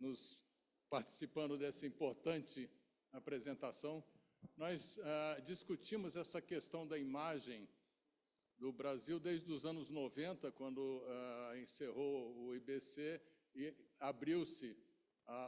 nos participando dessa importante apresentação. Nós discutimos essa questão da imagem do Brasil desde os anos 90, quando encerrou o IBC e abriu-se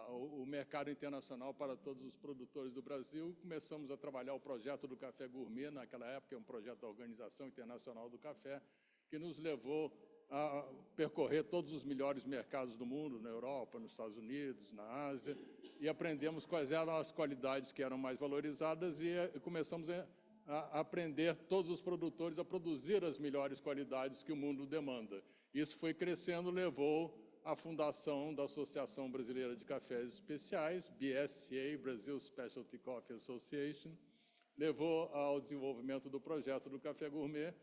o mercado internacional para todos os produtores do Brasil. Começamos a trabalhar o projeto do Café Gourmet, naquela época, um projeto da Organização Internacional do Café, que nos levou a percorrer todos os melhores mercados do mundo, na Europa, nos Estados Unidos, na Ásia, e aprendemos quais eram as qualidades que eram mais valorizadas e começamos a aprender todos os produtores a produzir as melhores qualidades que o mundo demanda. Isso foi crescendo, levou à fundação da Associação Brasileira de Cafés Especiais, BSCA, Brazil Specialty Coffee Association, levou ao desenvolvimento do projeto do Café Gourmet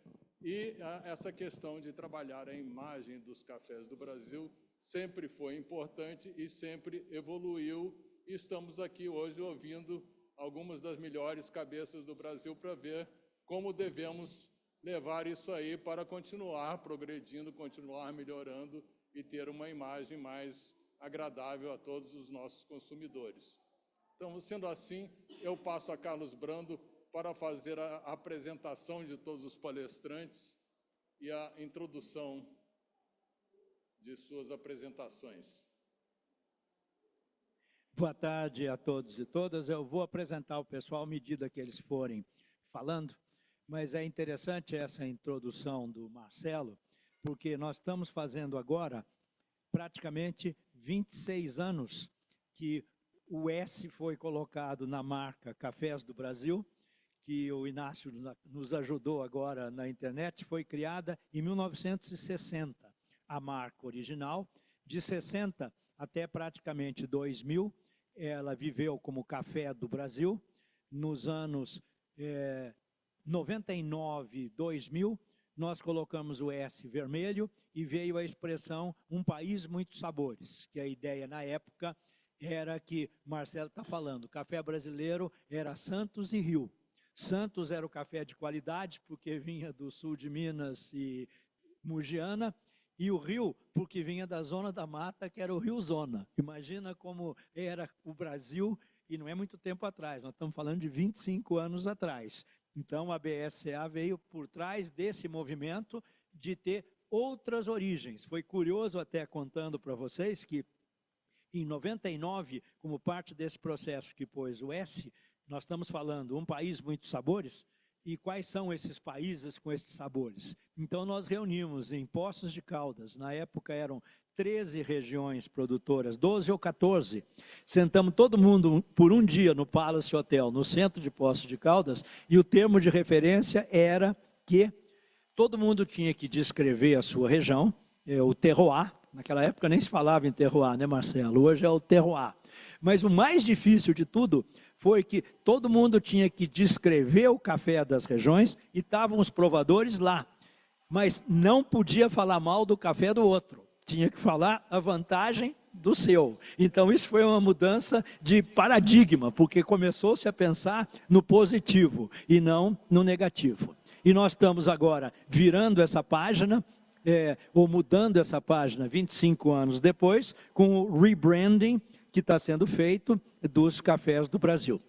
e essa questão de trabalhar a imagem dos cafés do Brasil sempre foi importante e sempre evoluiu. E estamos aqui hoje ouvindo algumas das melhores cabeças do Brasil para ver como devemos levar isso aí para continuar progredindo, continuar melhorando e ter uma imagem mais agradável a todos os nossos consumidores. Então, sendo assim, eu passo a Carlos Brando para fazer a apresentação de todos os palestrantes e a introdução de suas apresentações. Boa tarde a todos e todas. Eu vou apresentar o pessoal à medida que eles forem falando, mas é interessante essa introdução do Marcelo, porque nós estamos fazendo agora praticamente 26 anos que o S foi colocado na marca Cafés do Brasil, que o Inácio nos ajudou agora na internet, foi criada em 1960, a marca original. De 60 até praticamente 2000, ela viveu como Café do Brasil. Nos anos 99, 2000, nós colocamos o S vermelho e veio a expressão um país, muitos sabores, que a ideia na época era que, Marcelo está falando, café brasileiro era Santos e Rio. Santos era o café de qualidade, porque vinha do sul de Minas e Mugiana, e o Rio, porque vinha da Zona da Mata, que era o Rio Zona. Imagina como era o Brasil, e não é muito tempo atrás, nós estamos falando de 25 anos atrás. Então, a BSCA veio por trás desse movimento de ter outras origens. Foi curioso até contando para vocês que, em 99, como parte desse processo que pôs o S, nós estamos falando um país, muitos sabores, e quais são esses países com esses sabores? Então, nós reunimos em Poços de Caldas, na época eram 13 regiões produtoras, 12 ou 14, sentamos todo mundo por um dia no Palace Hotel, no centro de Poços de Caldas, e o termo de referência era que todo mundo tinha que descrever a sua região, o terroir. Naquela época nem se falava em terroir, né, Marcelo? Hoje é o terroir. Mas o mais difícil de tudo foi que todo mundo tinha que descrever o café das regiões e estavam os provadores lá. Mas não podia falar mal do café do outro. Tinha que falar a vantagem do seu. Então, isso foi uma mudança de paradigma, porque começou-se a pensar no positivo e não no negativo. E nós estamos agora virando essa página, ou mudando essa página 25 anos depois, com o rebranding que está sendo feito dos cafés do Brasil.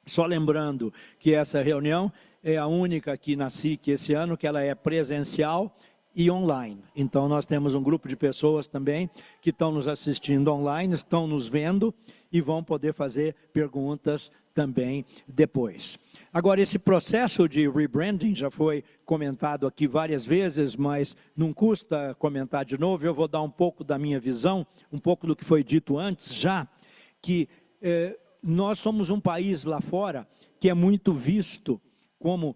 Só lembrando que essa reunião é a única aqui na SIC esse ano, que ela é presencial e online. Então, nós temos um grupo de pessoas também que estão nos assistindo online, estão nos vendo e vão poder fazer perguntas também depois. Agora, esse processo de rebranding já foi comentado aqui várias vezes, mas não custa comentar de novo. Eu vou dar um pouco da minha visão, um pouco do que foi dito antes já, que nós somos um país lá fora que é muito visto como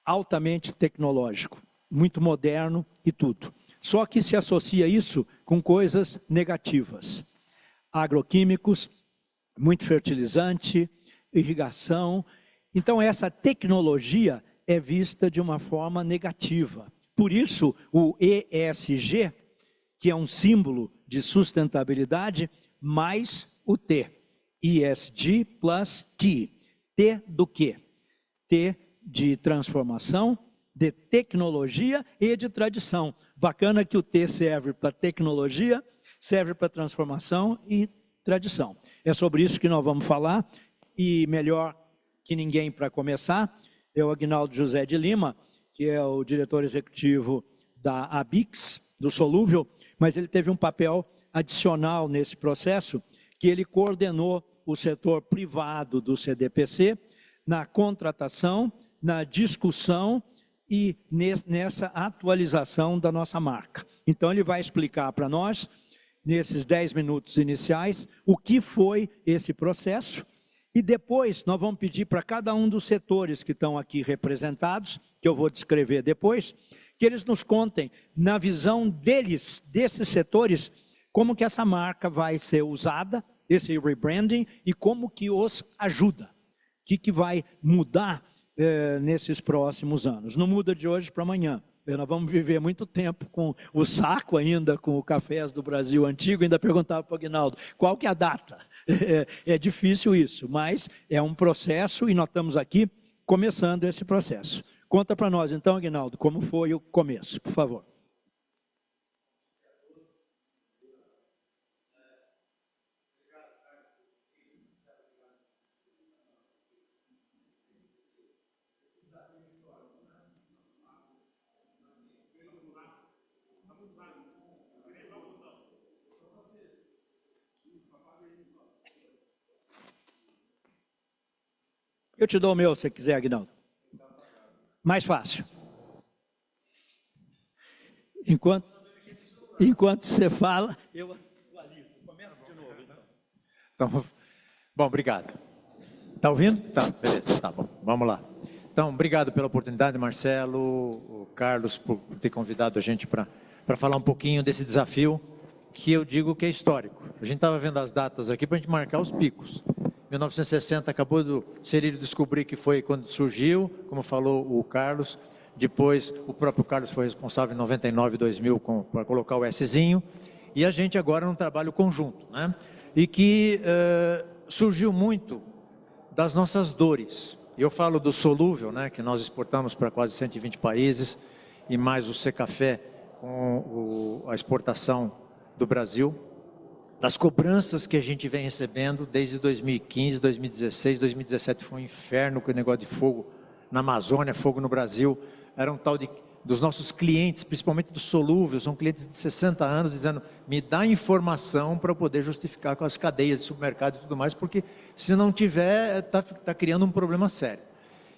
altamente tecnológico, muito moderno e tudo. Só que se associa isso com coisas negativas. Agroquímicos, muito fertilizante, irrigação. Então, essa tecnologia é vista de uma forma negativa. Por isso, o ESG, que é um símbolo de sustentabilidade, mais o T. ESG plus T. T do quê? T de transformação, de tecnologia e de tradição. Bacana que o T serve para tecnologia, serve para transformação e tradição. É sobre isso que nós vamos falar, e melhor que ninguém para começar, é o Aguinaldo José de Lima, que é o diretor executivo da ABIX, do Solúvel, mas ele teve um papel adicional nesse processo, que ele coordenou o setor privado do CDPC na contratação, na discussão e nessa atualização da nossa marca. Então, ele vai explicar para nós, nesses 10 minutos iniciais, o que foi esse processo, e depois nós vamos pedir para cada um dos setores que estão aqui representados, que eu vou descrever depois, que eles nos contem, na visão deles, desses setores, como que essa marca vai ser usada, esse rebranding, e como que os ajuda. O que vai mudar nesses próximos anos. Não muda de hoje para amanhã. Nós vamos viver muito tempo com o saco ainda, com o Cafés do Brasil antigo. Ainda perguntava para o Aguinaldo, qual que é a data? É difícil isso, mas é um processo e nós estamos aqui começando esse processo. Conta para nós então, Aguinaldo, como foi o começo, por favor. Eu te dou o meu, se você quiser, Aguinaldo. Mais fácil. Enquanto você fala, eu atualizo. Começa de novo, então. Bom, obrigado. Está ouvindo? Tá, beleza, tá bom. Vamos lá. Então, obrigado pela oportunidade, Marcelo, o Carlos, por ter convidado a gente para falar um pouquinho desse desafio, que eu digo que é histórico. A gente estava vendo as datas aqui para a gente marcar os picos. 1960 acabou do Cerílio descobrir que foi quando surgiu, como falou o Carlos. Depois, o próprio Carlos foi responsável em 99, 2000 para colocar o Szinho. E a gente agora num trabalho conjunto, né? E que surgiu muito das nossas dores. Eu falo do solúvel, né, que nós exportamos para quase 120 países, e mais o Secafé com a exportação do Brasil. Das cobranças que a gente vem recebendo desde 2015, 2016, 2017 foi um inferno com o negócio de fogo na Amazônia, fogo no Brasil. Era um tal dos nossos clientes, principalmente do solúvel, são clientes de 60 anos, dizendo, me dá informação para eu poder justificar com as cadeias de supermercado e tudo mais, porque se não tiver, está criando um problema sério.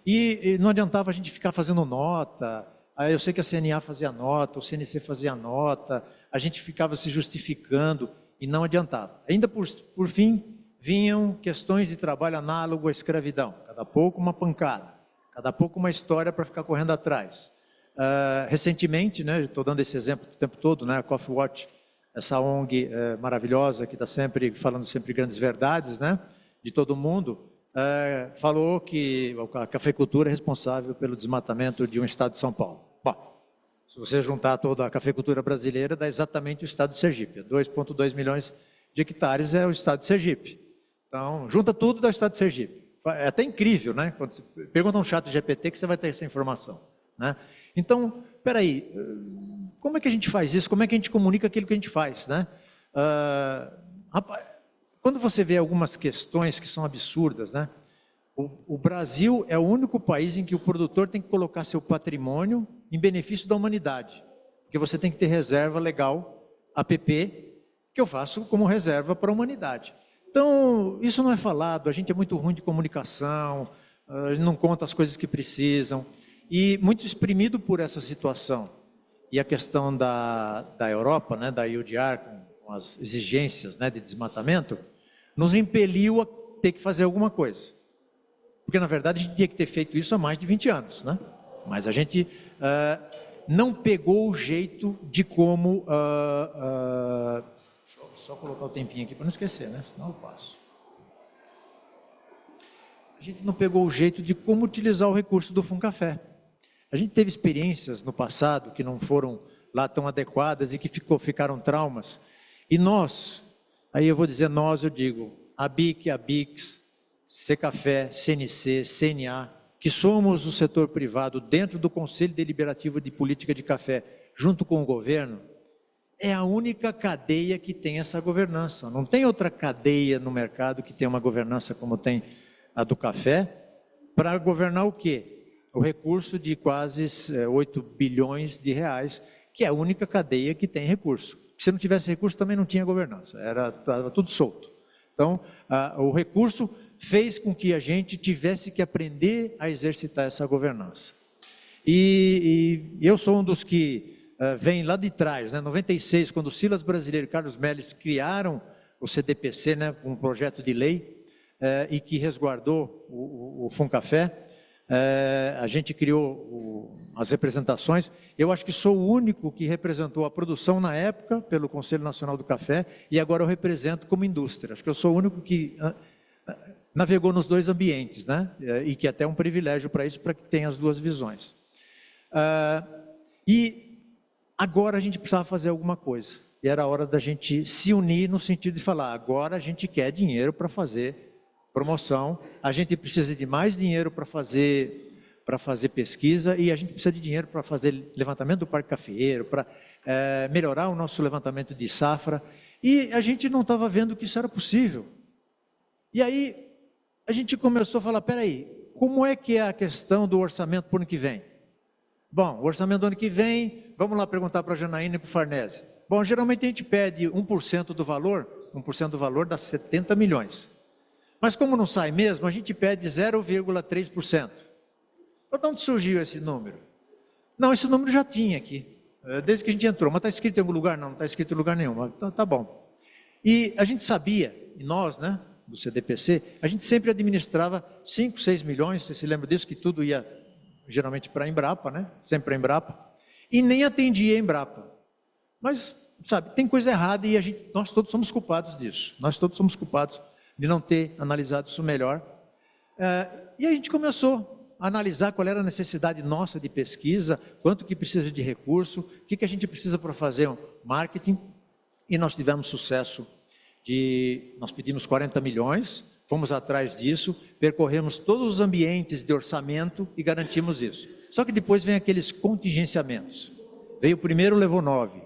E não adiantava a gente ficar fazendo nota, aí eu sei que a CNA fazia nota, o CNC fazia nota, a gente ficava se justificando, e não adiantava. Ainda por fim, vinham questões de trabalho análogo à escravidão. Cada pouco uma pancada, cada pouco uma história para ficar correndo atrás. Recentemente, né, estou dando esse exemplo o tempo todo, né, a Coffee Watch, essa ONG maravilhosa que está sempre falando sempre grandes verdades, né, de todo mundo, falou que a cafeicultura é responsável pelo desmatamento de um estado de São Paulo. Bom, se você juntar toda a cafeicultura brasileira, dá exatamente o estado de Sergipe. 2,2 milhões de hectares é o estado de Sergipe. Então, junta tudo, dá o estado de Sergipe. É até incrível, né? Quando você pergunta um chat GPT que você vai ter essa informação, né? Então, espera aí, como é que a gente faz isso? Como é que a gente comunica aquilo que a gente faz, né? Quando você vê algumas questões que são absurdas, né? O Brasil é o único país em que o produtor tem que colocar seu patrimônio em benefício da humanidade. Porque você tem que ter reserva legal, APP, que eu faço como reserva para a humanidade. Então, isso não é falado, a gente é muito ruim de comunicação, a gente não conta as coisas que precisam, e muito exprimido por essa situação. E a questão da Europa, né, da EUDR, com as exigências, né, de desmatamento, nos impeliu a ter que fazer alguma coisa. Porque, na verdade, a gente tinha que ter feito isso há mais de 20 anos, né? Mas a gente não pegou o jeito de como... Deixa eu só colocar o tempinho aqui para não esquecer, né? Senão eu passo. A gente não pegou o jeito de como utilizar o recurso do Funcafé. A gente teve experiências no passado que não foram lá tão adequadas e que ficaram traumas. E nós, aí eu vou dizer nós, eu digo, a BIC, a BIX, Secafé, CNC, CNA, que somos o setor privado dentro do Conselho Deliberativo de Política de Café, junto com o governo, é a única cadeia que tem essa governança. Não tem outra cadeia no mercado que tenha uma governança como tem a do café, para governar o quê? O recurso de quase 8 bilhões de reais, que é a única cadeia que tem recurso. Se não tivesse recurso, também não tinha governança, estava tudo solto. Então, o recurso fez com que a gente tivesse que aprender a exercitar essa governança. E eu sou um dos que vem lá de trás, né? 96, quando o Silas Brasileiro e Carlos Melles criaram o CDPC, né? Um projeto de lei, e que resguardou o Funcafé, a gente criou as representações. Eu acho que sou o único que representou a produção na época pelo Conselho Nacional do Café, e agora eu represento como indústria. Acho que eu sou o único que navegou nos dois ambientes, né? E que até é um privilégio para isso, para que tenha as duas visões. E agora a gente precisava fazer alguma coisa, e era a hora da gente se unir no sentido de falar, agora a gente quer dinheiro para fazer promoção, a gente precisa de mais dinheiro para fazer pesquisa, e a gente precisa de dinheiro para fazer levantamento do parque cafeeiro, para melhorar o nosso levantamento de safra, e a gente não estava vendo que isso era possível. E aí a gente começou a falar, peraí, como é que é a questão do orçamento para o ano que vem? Bom, o orçamento do ano que vem, vamos lá perguntar para a Janaína e para o Farnese. Bom, geralmente a gente pede 1% do valor, 1% do valor dá 70 milhões. Mas como não sai mesmo, a gente pede 0,3%. De onde surgiu esse número? Não, esse número já tinha aqui, desde que a gente entrou. Mas está escrito em algum lugar? Não, não está escrito em lugar nenhum. Então, tá bom. E a gente sabia, e nós, né, do CDPC, a gente sempre administrava 5, 6 milhões, você se lembra disso, que tudo ia geralmente para a Embrapa, né? Sempre para a Embrapa, e nem atendia a Embrapa. Mas, sabe, tem coisa errada e nós todos somos culpados disso. Nós todos somos culpados de não ter analisado isso melhor. E a gente começou a analisar qual era a necessidade nossa de pesquisa, quanto que precisa de recurso, o que a gente precisa para fazer um marketing, e nós tivemos sucesso. Nós pedimos 40 milhões, fomos atrás disso, percorremos todos os ambientes de orçamento e garantimos isso. Só que depois vem aqueles contingenciamentos. Veio o primeiro, levou 9,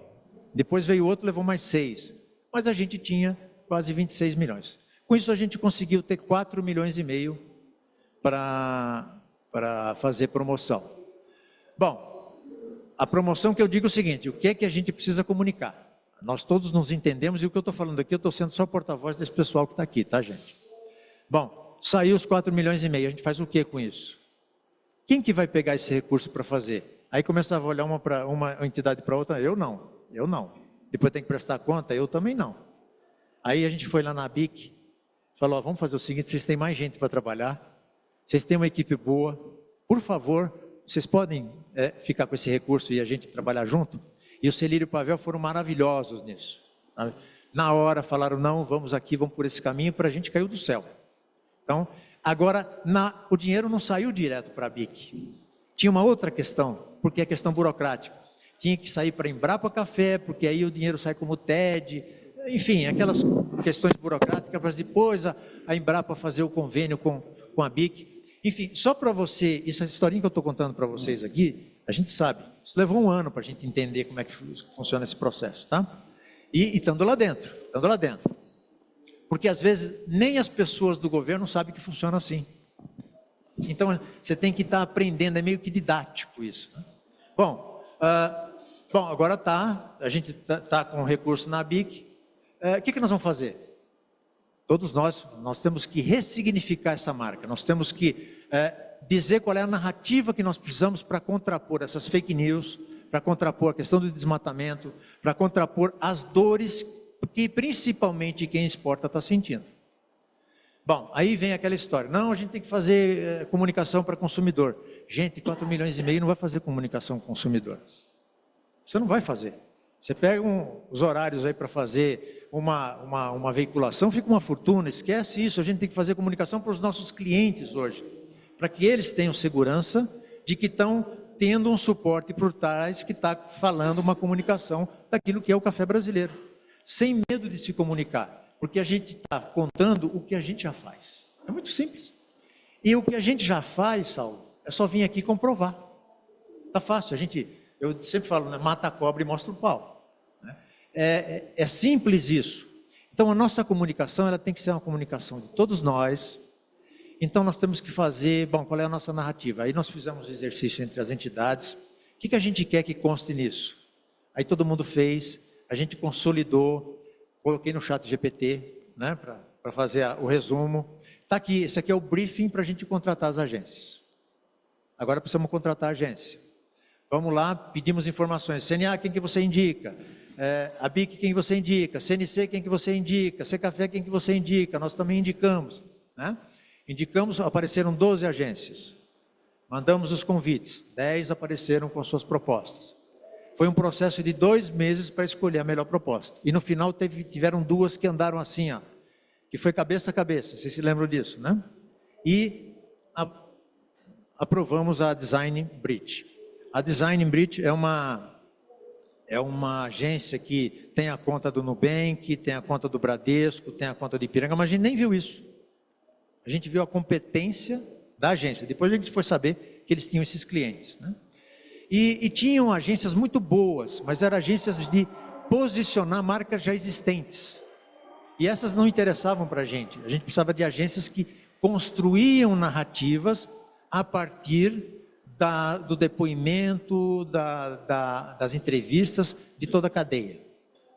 depois veio o outro, levou mais 6, mas a gente tinha quase 26 milhões. Com isso a gente conseguiu ter 4 milhões e meio para fazer promoção. Bom, a promoção que eu digo é o seguinte, o que é que a gente precisa comunicar? Nós todos nos entendemos, e o que eu estou falando aqui, eu estou sendo só porta-voz desse pessoal que está aqui, tá, gente? Bom, saiu os 4 milhões e meio, a gente faz o que com isso? Quem que vai pegar esse recurso para fazer? Aí começava a olhar uma entidade para outra, eu não. Depois tem que prestar conta, eu também não. Aí a gente foi lá na BIC, falou, vamos fazer o seguinte, vocês têm mais gente para trabalhar, vocês têm uma equipe boa, por favor, vocês podem ficar com esse recurso e a gente trabalhar junto? E o Celírio e o Pavel foram maravilhosos nisso. Na hora falaram, não, vamos aqui, vamos por esse caminho, para a gente caiu do céu. Então, agora, o dinheiro não saiu direto para a BIC. Tinha uma outra questão, porque é questão burocrática. Tinha que sair para a Embrapa Café, porque aí o dinheiro sai como TED, enfim, aquelas questões burocráticas, para depois a Embrapa fazer o convênio com a BIC. Enfim, só para você, essa historinha que eu estou contando para vocês aqui, a gente sabe, isso levou um ano para a gente entender como é que funciona esse processo, tá? E estando lá dentro, porque às vezes nem as pessoas do governo sabem que funciona assim. Então, você tem que estar aprendendo, é meio que didático isso, né? Bom, agora a gente está com recurso na BIC, o que nós vamos fazer? Todos nós temos que ressignificar essa marca, nós temos que dizer qual é a narrativa que nós precisamos para contrapor essas fake news, para contrapor a questão do desmatamento, para contrapor as dores que principalmente quem exporta está sentindo. Bom, aí vem aquela história, não, a gente tem que fazer comunicação para consumidor. Gente, 4 milhões e meio não vai fazer comunicação com consumidor. Você não vai fazer. Você pega os horários aí para fazer uma veiculação, fica uma fortuna, esquece isso, a gente tem que fazer comunicação para os nossos clientes hoje, para que eles tenham segurança de que estão tendo um suporte por trás que está falando uma comunicação daquilo que é o café brasileiro, sem medo de se comunicar, porque a gente está contando o que a gente já faz. É muito simples. E o que a gente já faz, Saulo, é só vir aqui comprovar. Está fácil, eu sempre falo, né, mata a cobra e mostra o pau. Né? É simples isso. Então, a nossa comunicação ela tem que ser uma comunicação de todos nós. Então, nós temos que fazer, bom, qual é a nossa narrativa? Aí nós fizemos um exercício entre as entidades. O que a gente quer que conste nisso? Aí todo mundo fez, a gente consolidou, coloquei no chat GPT, né, para fazer o resumo. Está aqui, esse aqui é o briefing para a gente contratar as agências. Agora precisamos contratar a agência. Vamos lá, pedimos informações. CNA, quem que você indica? A BIC, quem você indica? CNC, quem que você indica? Secafé, quem que você indica? Nós também indicamos, né? Indicamos, apareceram 12 agências. Mandamos os convites, 10 apareceram com suas propostas. Foi um processo de 2 meses para escolher a melhor proposta. E no final tiveram 2 que andaram assim, ó, que foi cabeça a cabeça, vocês se lembram disso, né? E aprovamos a Design Bridge. A Design Bridge é uma agência que tem a conta do Nubank, tem a conta do Bradesco, tem a conta de Ipiranga, mas a gente nem viu isso. A gente viu a competência da agência. Depois a gente foi saber que eles tinham esses clientes, né? E tinham agências muito boas, mas eram agências de posicionar marcas já existentes. E essas não interessavam para a gente. A gente precisava de agências que construíam narrativas a partir do depoimento, das entrevistas, de toda a cadeia.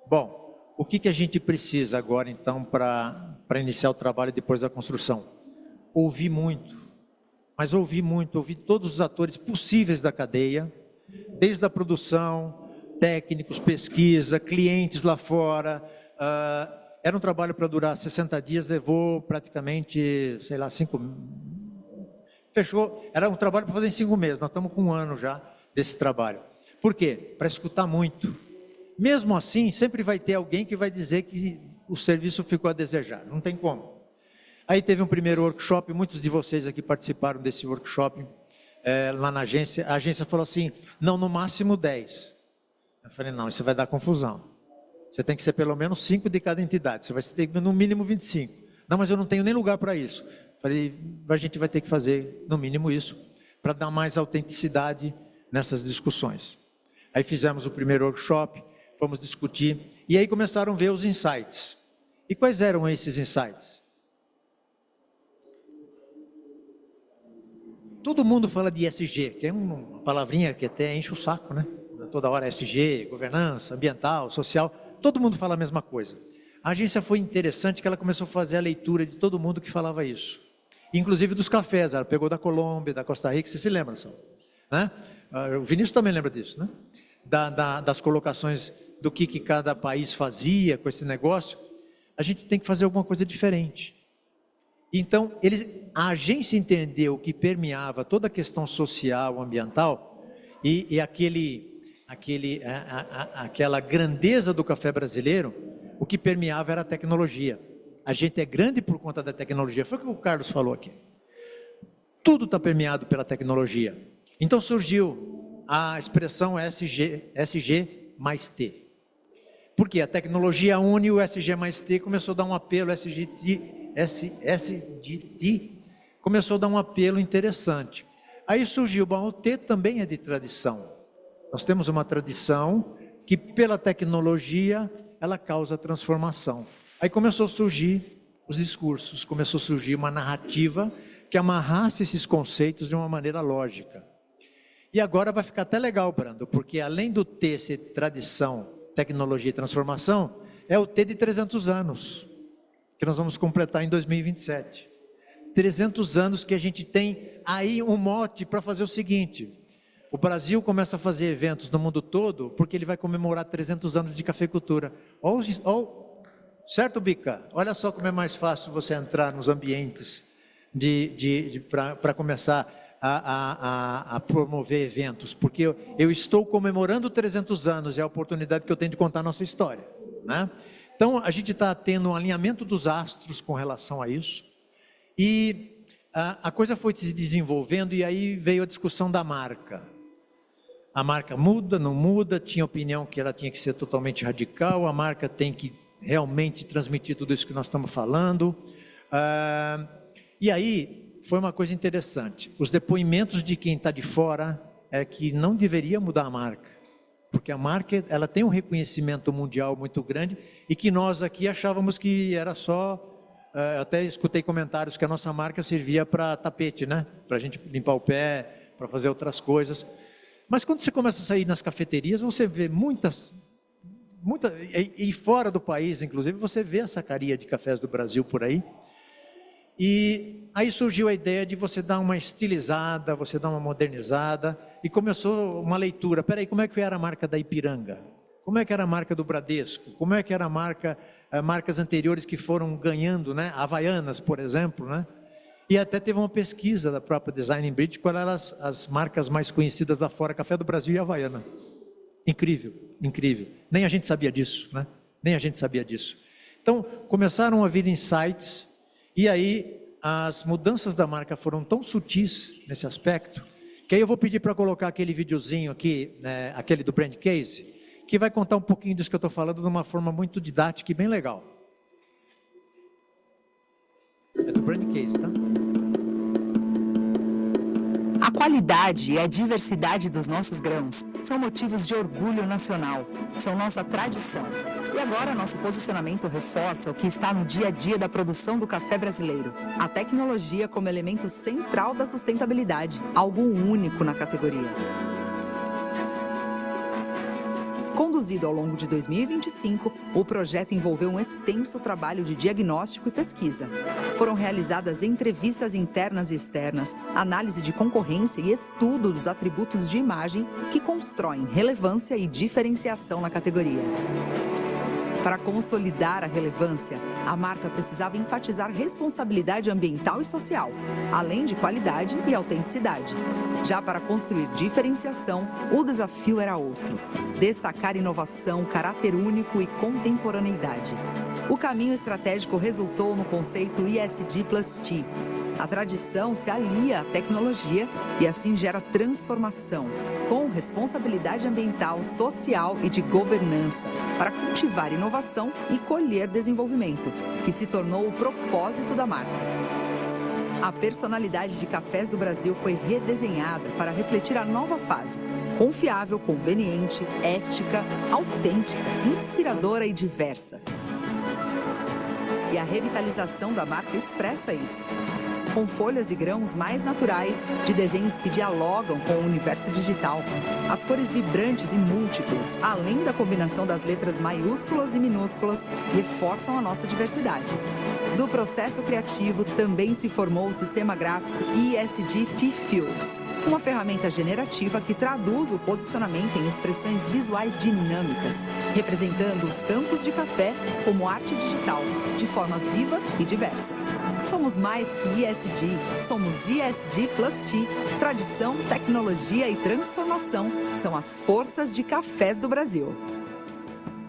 Bom, o que a gente precisa agora, então, para iniciar o trabalho depois da construção? Ouvir muito, mas ouvir muito, ouvir todos os atores possíveis da cadeia, desde a produção, técnicos, pesquisa, clientes lá fora. Era um trabalho para durar 60 dias, levou praticamente, sei lá, 5... Fechou, era um trabalho para fazer em 5 meses, nós estamos com 1 ano já desse trabalho. Por quê? Para escutar muito. Mesmo assim, sempre vai ter alguém que vai dizer que o serviço ficou a desejar, não tem como. Aí teve um primeiro workshop, muitos de vocês aqui participaram desse workshop, lá na agência. A agência falou assim, não, no máximo 10. Eu falei, não, isso vai dar confusão. Você tem que ser pelo menos 5 de cada entidade, você vai ter no mínimo 25. Não, mas eu não tenho nem lugar para isso. Falei, a gente vai ter que fazer no mínimo isso, para dar mais autenticidade nessas discussões. Aí fizemos o primeiro workshop, fomos discutir, e aí começaram a ver os insights. E quais eram esses insights? Todo mundo fala de ESG, que é uma palavrinha que até enche o saco, né? Toda hora ESG, governança, ambiental, social, todo mundo fala a mesma coisa. A agência foi interessante que ela começou a fazer a leitura de todo mundo que falava isso. Inclusive dos cafés, ela pegou da Colômbia, da Costa Rica, você se lembra, né? O Vinícius também lembra disso, né? Das colocações do que cada país fazia com esse negócio. A gente tem que fazer alguma coisa diferente. Então, a agência entendeu que permeava toda a questão social, ambiental, e aquela grandeza do café brasileiro, o que permeava era a tecnologia. A gente é grande por conta da tecnologia. Foi o que o Carlos falou aqui. Tudo está permeado pela tecnologia. Então surgiu a expressão SG mais T. Porque a tecnologia une o SG mais T, começou a dar um apelo, SGT começou a dar um apelo interessante. Aí surgiu, bom, o T também é de tradição. Nós temos uma tradição que pela tecnologia ela causa transformação. Aí começou a surgir os discursos, começou a surgir uma narrativa que amarrasse esses conceitos de uma maneira lógica. E agora vai ficar até legal, Brando, porque além do T ser tradição, tecnologia e transformação, é o T de 300 anos, que nós vamos completar em 2027. 300 anos que a gente tem aí um mote para fazer o seguinte: o Brasil começa a fazer eventos no mundo todo, porque ele vai comemorar 300 anos de cafeicultura. Certo, Bica? Olha só como é mais fácil você entrar nos ambientes para começar a promover eventos, porque eu estou comemorando 300 anos, é a oportunidade que eu tenho de contar a nossa história, né? Então, a gente está tendo um alinhamento dos astros com relação a isso, e a coisa foi se desenvolvendo, e aí veio a discussão da marca. A marca muda, não muda, tinha opinião que ela tinha que ser totalmente radical, a marca tem que realmente transmitir tudo isso que nós estamos falando. E aí, foi uma coisa interessante. Os depoimentos de quem está de fora é que não deveria mudar a marca. porque a marca ela tem um reconhecimento mundial muito grande e que nós aqui achávamos que era só... até escutei comentários que a nossa marca servia para tapete, né? Para a gente limpar o pé, para fazer outras coisas. Mas quando você começa a sair nas cafeterias, você vê muitas, e fora do país, inclusive, você vê a sacaria de cafés do Brasil por aí. E aí surgiu a ideia de você dar uma estilizada, você dar uma modernizada, e começou uma leitura. Peraí, como é que era a marca da Ipiranga? Como é que era a marca do Bradesco? Como é que era a marca, marcas anteriores que foram ganhando, né? Havaianas, por exemplo, né? E até teve uma pesquisa da própria Design Bridge, quais eram as marcas mais conhecidas lá fora, Café do Brasil e Havaiana. Incrível, incrível. Nem a gente sabia disso, né? Nem a gente sabia disso. Então, começaram a vir insights, e aí as mudanças da marca foram tão sutis nesse aspecto, que aí eu vou pedir para colocar aquele videozinho aqui, né, aquele do Brand Case, que vai contar um pouquinho disso que eu estou falando de uma forma muito didática e bem legal. É do Brand Case, tá? A qualidade e a diversidade dos nossos grãos são motivos de orgulho nacional, são nossa tradição. E agora nosso posicionamento reforça o que está no dia a dia da produção do café brasileiro. A tecnologia como elemento central da sustentabilidade, algo único na categoria. Conduzido ao longo de 2025, o projeto envolveu um extenso trabalho de diagnóstico e pesquisa. Foram realizadas entrevistas internas e externas, análise de concorrência e estudo dos atributos de imagem que constroem relevância e diferenciação na categoria. Para consolidar a relevância, a marca precisava enfatizar responsabilidade ambiental e social, além de qualidade e autenticidade. Já para construir diferenciação, o desafio era outro: destacar inovação, caráter único e contemporaneidade. O caminho estratégico resultou no conceito ESG plus T. A tradição se alia à tecnologia e assim gera transformação, com responsabilidade ambiental, social e de governança, para cultivar inovação e colher desenvolvimento, que se tornou o propósito da marca. A personalidade de Cafés do Brasil foi redesenhada para refletir a nova fase, confiável, conveniente, ética, autêntica, inspiradora e diversa. E a revitalização da marca expressa isso. Com folhas e grãos mais naturais, de desenhos que dialogam com o universo digital. As cores vibrantes e múltiplas, além da combinação das letras maiúsculas e minúsculas, reforçam a nossa diversidade. Do processo criativo também se formou o sistema gráfico ESG T-Fields, uma ferramenta generativa que traduz o posicionamento em expressões visuais dinâmicas, representando os campos de café como arte digital, de forma viva e diversa. Somos mais que ESG, somos ESG plus T. Tradição, tecnologia e transformação são as forças de Cafés do Brasil.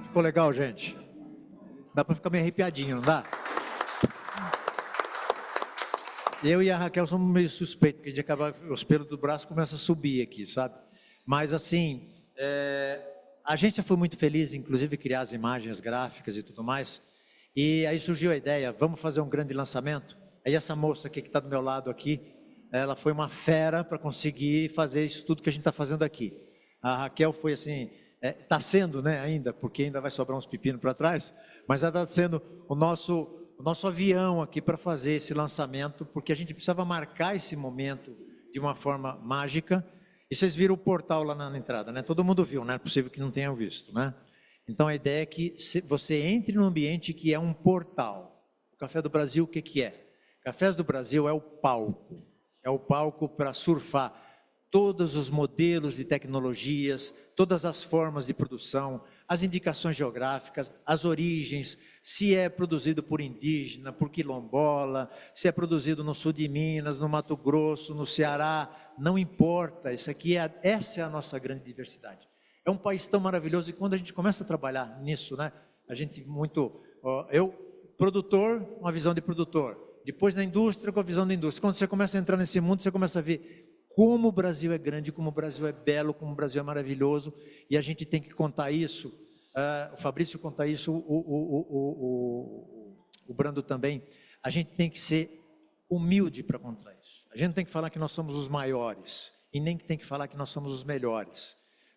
Ficou legal, gente? Dá para ficar meio arrepiadinho, não dá? Eu e a Raquel somos meio suspeitos, porque de acabar, os pelos do braço começam a subir aqui, sabe? Mas assim, a agência foi muito feliz, inclusive criar as imagens gráficas e tudo mais. E aí surgiu a ideia, vamos fazer um grande lançamento? Aí essa moça aqui que está do meu lado aqui, ela foi uma fera para conseguir fazer isso tudo que a gente está fazendo aqui. A Raquel foi assim, está sendo, né, ainda, porque ainda vai sobrar uns pepinos para trás, mas ela está sendo o nosso avião aqui para fazer esse lançamento, porque a gente precisava marcar esse momento de uma forma mágica. E vocês viram o portal lá na entrada, né? Todo mundo viu, não é possível que não tenham visto, né? Então a ideia é que você entre num ambiente que é um portal. O Café do Brasil, o que que é? Cafés do Brasil é o palco para surfar todos os modelos de tecnologias, todas as formas de produção, as indicações geográficas, as origens, se é produzido por indígena, por quilombola, se é produzido no sul de Minas, no Mato Grosso, no Ceará, não importa, essa é a nossa grande diversidade. É um país tão maravilhoso, e quando a gente começa a trabalhar nisso, né, a gente eu, produtor, uma visão de produtor, depois na indústria, com a visão da indústria. Quando você começa a entrar nesse mundo, você começa a ver como o Brasil é grande, como o Brasil é belo, como o Brasil é maravilhoso, e a gente tem que contar isso, o Fabrício conta isso, o Brando também, a gente tem que ser humilde para contar isso. A gente não tem que falar que nós somos os maiores, e nem que tem que falar que nós somos os melhores.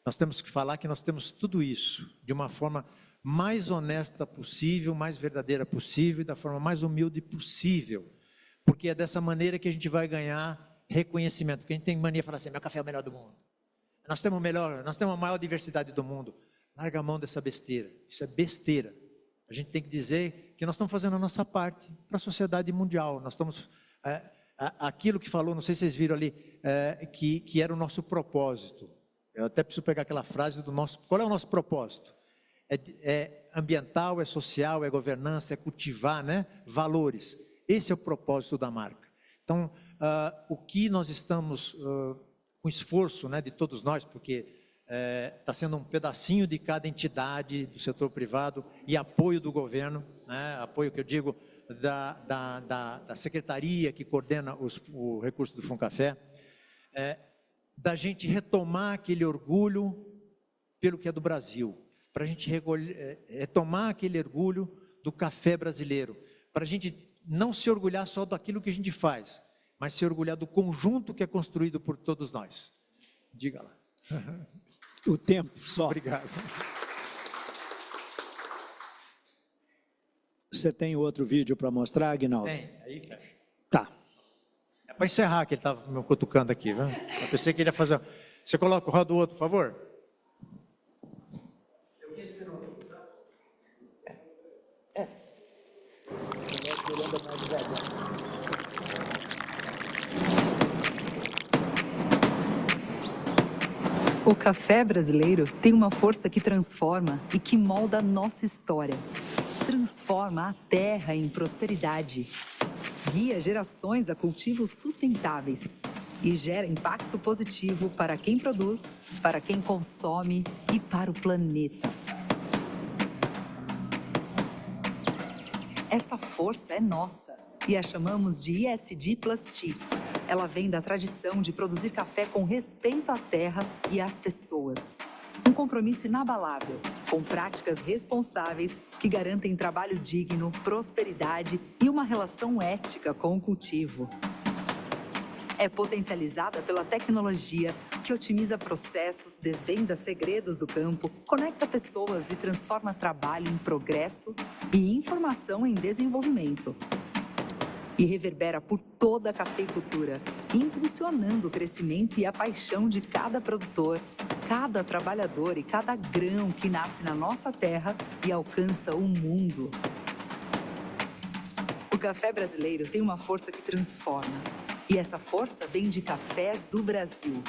Nós temos que falar que nós temos tudo isso de uma forma mais honesta possível, mais verdadeira possível e da forma mais humilde possível, porque é dessa maneira que a gente vai ganhar reconhecimento, porque a gente tem mania de falar assim, meu café é o melhor do mundo, nós temos a maior diversidade do mundo. Larga a mão dessa besteira, isso é besteira. A gente tem que dizer que nós estamos fazendo a nossa parte para a sociedade mundial, nós estamos, aquilo que falou, não sei se vocês viram ali, que era o nosso propósito. Eu até preciso pegar aquela frase do nosso, qual é o nosso propósito? É ambiental, é social, é governança, é cultivar, né, valores. Esse é o propósito da marca. Então, o que nós estamos, com esforço, né, de todos nós, porque está sendo um pedacinho de cada entidade do setor privado e apoio do governo, né, apoio que eu digo da secretaria que coordena o recurso do Funcafé, da gente retomar aquele orgulho pelo que é do Brasil, para a gente retomar aquele orgulho do café brasileiro, para a gente não se orgulhar só daquilo que a gente faz, mas se orgulhar do conjunto que é construído por todos nós. Diga lá. O tempo só. Obrigado. Você tem outro vídeo para mostrar, Aguinaldo? Tem, aí fecha. Tá. É para encerrar, que ele estava me cutucando aqui, viu? Eu pensei que ele ia fazer... Você coloca, roda o outro, por favor. O café brasileiro tem uma força que transforma e que molda a nossa história. Transforma a terra em prosperidade. Guia gerações a cultivos sustentáveis. E gera impacto positivo para quem produz, para quem consome e para o planeta. Essa força é nossa e a chamamos de ESG+T. Ela vem da tradição de produzir café com respeito à terra e às pessoas. Um compromisso inabalável, com práticas responsáveis que garantem trabalho digno, prosperidade e uma relação ética com o cultivo. É potencializada pela tecnologia que otimiza processos, desvenda segredos do campo, conecta pessoas e transforma trabalho em progresso e informação em desenvolvimento. E reverbera por toda a cafeicultura, impulsionando o crescimento e a paixão de cada produtor, cada trabalhador e cada grão que nasce na nossa terra e alcança o mundo. O café brasileiro tem uma força que transforma. E essa força vem de cafés do Brasil.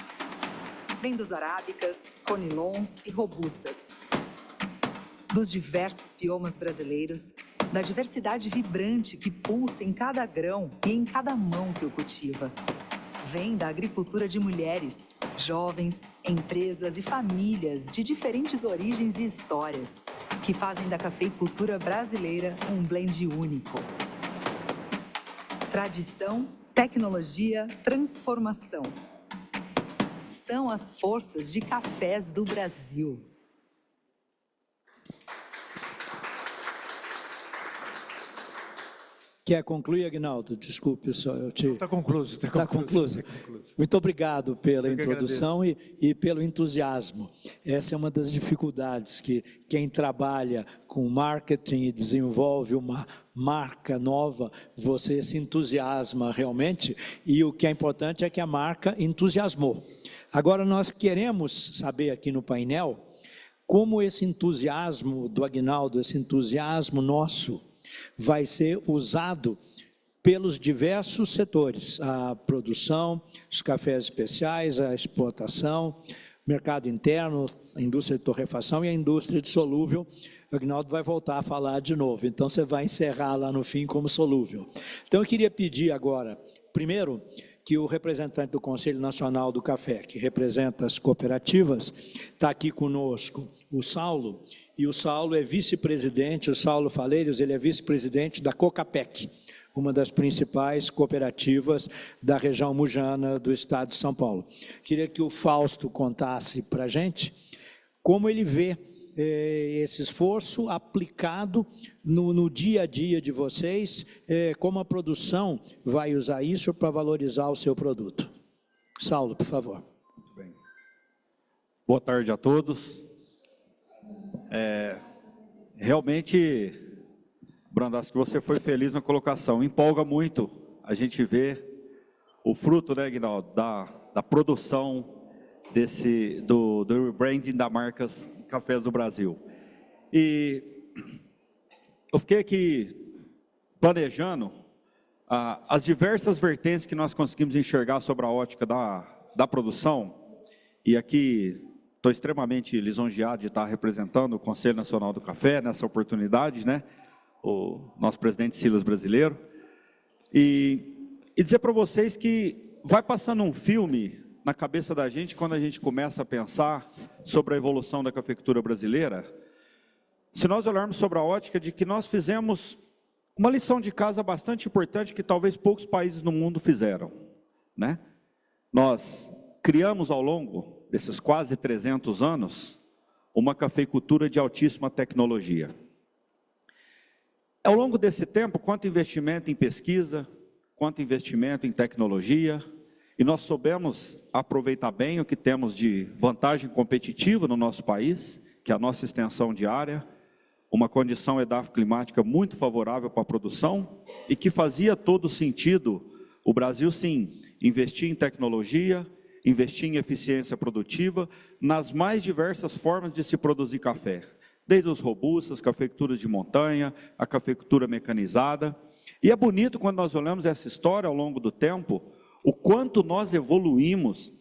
Vem dos arábicas, conilons e robustas. Dos diversos biomas brasileiros, da diversidade vibrante que pulsa em cada grão e em cada mão que o cultiva. Vem da agricultura de mulheres, jovens, empresas e famílias de diferentes origens e histórias, que fazem da cafeicultura brasileira um blend único. Tradição, tecnologia, transformação. São as forças de cafés do Brasil. Quer concluir, Aguinaldo? Desculpe, só eu te... Está concluído. Está concluído. Muito obrigado pela introdução e pelo entusiasmo. Essa é uma das dificuldades que quem trabalha com marketing e desenvolve uma marca nova, você se entusiasma realmente, e o que é importante é que a marca entusiasmou. Agora, nós queremos saber aqui no painel como esse entusiasmo do Aguinaldo, esse entusiasmo nosso, vai ser usado pelos diversos setores, a produção, os cafés especiais, a exportação, mercado interno, a indústria de torrefação e a indústria de solúvel. O Aguinaldo vai voltar a falar de novo, então você vai encerrar lá no fim como solúvel. Então eu queria pedir agora, primeiro, que o representante do Conselho Nacional do Café, que representa as cooperativas, está aqui conosco, o Saulo, e o Saulo é vice-presidente, o Saulo Faleiros, ele é vice-presidente da COCAPEC, uma das principais cooperativas da região mujana do estado de São Paulo. Queria que o Fausto contasse para a gente como ele vê esse esforço aplicado no dia a dia de vocês, como a produção vai usar isso para valorizar o seu produto. Saulo, por favor. Muito bem. Boa tarde a todos. Realmente, Brandasco, você foi feliz na colocação. Empolga muito a gente ver o fruto, né, Aguinaldo, da produção do rebranding da marcas Cafés do Brasil. E eu fiquei aqui planejando as diversas vertentes que nós conseguimos enxergar sobre a ótica da produção, e aqui estou extremamente lisonjeado de estar representando o Conselho Nacional do Café nessa oportunidade, né? O nosso presidente Silas brasileiro, e dizer para vocês que vai passando um filme na cabeça da gente quando a gente começa a pensar sobre a evolução da cafeicultura brasileira, se nós olharmos sobre a ótica de que nós fizemos uma lição de casa bastante importante que talvez poucos países no mundo fizeram, né? Nós criamos ao longo desses quase 300 anos uma cafeicultura de altíssima tecnologia. Ao longo desse tempo, quanto investimento em pesquisa, quanto investimento em tecnologia, e nós soubemos aproveitar bem o que temos de vantagem competitiva no nosso país, que é a nossa extensão de área, uma condição edafoclimática muito favorável para a produção, e que fazia todo sentido o Brasil, sim, investir em tecnologia, investir em eficiência produtiva, nas mais diversas formas de se produzir café, desde os robustos, cafeiculturas de montanha, a cafeicultura mecanizada. E é bonito quando nós olhamos essa história ao longo do tempo, o quanto nós evoluímos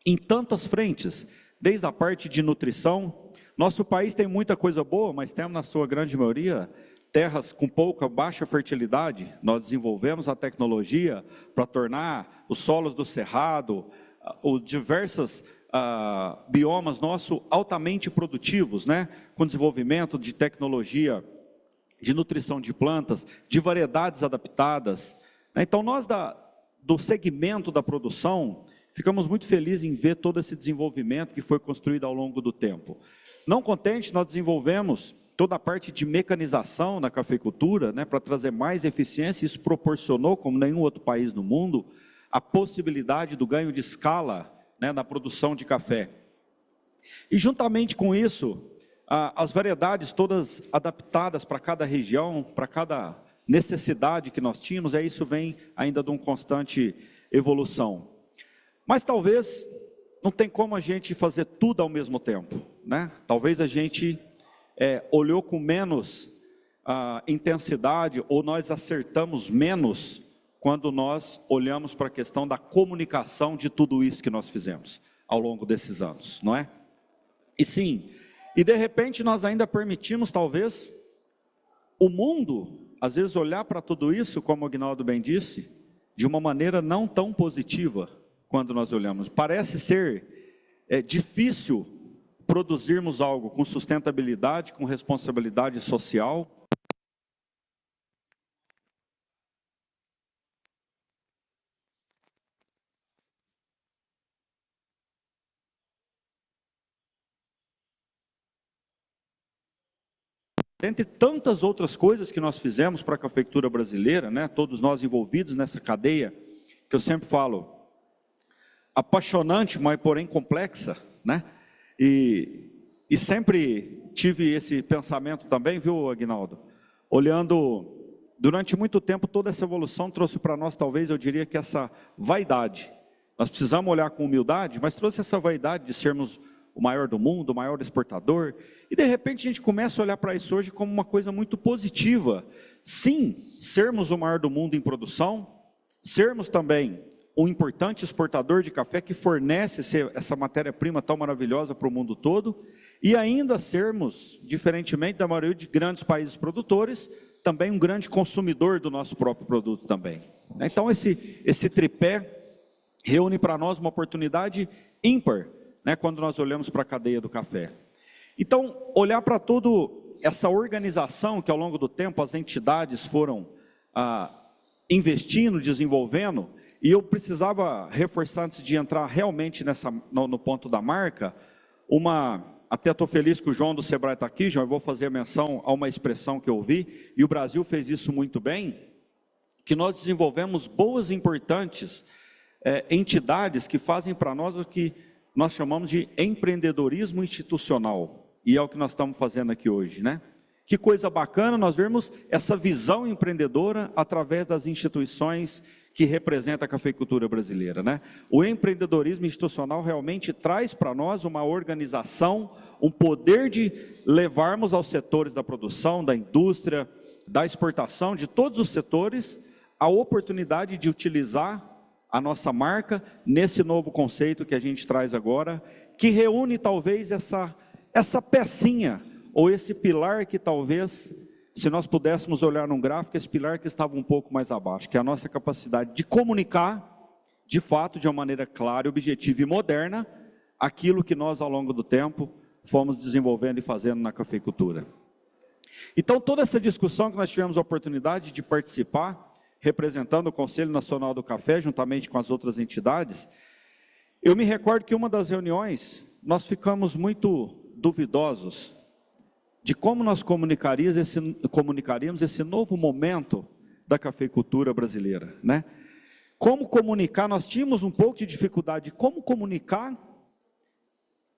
em tantas frentes, desde a parte de nutrição. Nosso país tem muita coisa boa, mas temos na sua grande maioria terras com baixa fertilidade. Nós desenvolvemos a tecnologia para tornar os solos do cerrado, os diversos biomas nossos altamente produtivos, né? Com desenvolvimento de tecnologia, de nutrição de plantas, de variedades adaptadas. Então nós do segmento da produção, ficamos muito felizes em ver todo esse desenvolvimento que foi construído ao longo do tempo. Não contente, nós desenvolvemos toda a parte de mecanização na cafeicultura, né, para trazer mais eficiência. Isso proporcionou, como nenhum outro país no mundo, a possibilidade do ganho de escala, né, na produção de café. E juntamente com isso, as variedades todas adaptadas para cada região, para cada necessidade que nós tínhamos, isso vem ainda de uma constante evolução. Mas talvez não tem como a gente fazer tudo ao mesmo tempo, né? Talvez a gente olhou com menos intensidade, ou nós acertamos menos quando nós olhamos para a questão da comunicação de tudo isso que nós fizemos ao longo desses anos, não é? E sim, e de repente nós ainda permitimos talvez o mundo, às vezes, olhar para tudo isso, como o Aguinaldo bem disse, de uma maneira não tão positiva quando nós olhamos. Parece ser difícil produzirmos algo com sustentabilidade, com responsabilidade social. Entre tantas outras coisas que nós fizemos para a cafeicultura brasileira, né, todos nós envolvidos nessa cadeia, que eu sempre falo, apaixonante, mas porém complexa, né? E sempre tive esse pensamento também, viu, Aguinaldo? Olhando, durante muito tempo, toda essa evolução trouxe para nós, talvez, eu diria que essa vaidade. Nós precisamos olhar com humildade, mas trouxe essa vaidade de sermos o maior do mundo, o maior exportador, e de repente a gente começa a olhar para isso hoje como uma coisa muito positiva. Sim, sermos o maior do mundo em produção, sermos também um importante exportador de café que fornece essa matéria-prima tão maravilhosa para o mundo todo, e ainda sermos, diferentemente da maioria de grandes países produtores, também um grande consumidor do nosso próprio produto também. Então esse tripé reúne para nós uma oportunidade ímpar, né, quando nós olhamos para a cadeia do café. Então, olhar para toda essa organização que ao longo do tempo as entidades foram investindo, desenvolvendo, e eu precisava reforçar antes de entrar realmente no ponto da marca, até estou feliz que o João do Sebrae está aqui, João, eu vou fazer menção a uma expressão que eu ouvi, e o Brasil fez isso muito bem, que nós desenvolvemos boas e importantes entidades que fazem para nós o que nós chamamos de empreendedorismo institucional, e é o que nós estamos fazendo aqui hoje, né? Que coisa bacana nós vermos essa visão empreendedora através das instituições que representam a cafeicultura brasileira, né? O empreendedorismo institucional realmente traz para nós uma organização, um poder de levarmos aos setores da produção, da indústria, da exportação, de todos os setores, a oportunidade de utilizar a nossa marca nesse novo conceito que a gente traz agora, que reúne talvez essa pecinha, ou esse pilar que talvez, se nós pudéssemos olhar num gráfico, esse pilar que estava um pouco mais abaixo, que é a nossa capacidade de comunicar, de fato, de uma maneira clara, objetiva e moderna, aquilo que nós, ao longo do tempo, fomos desenvolvendo e fazendo na cafeicultura. Então, toda essa discussão que nós tivemos a oportunidade de participar, representando o Conselho Nacional do Café, juntamente com as outras entidades, eu me recordo que uma das reuniões, nós ficamos muito duvidosos de como nós comunicaríamos esse novo momento da cafeicultura brasileira, né? Como comunicar, nós tínhamos um pouco de dificuldade de como comunicar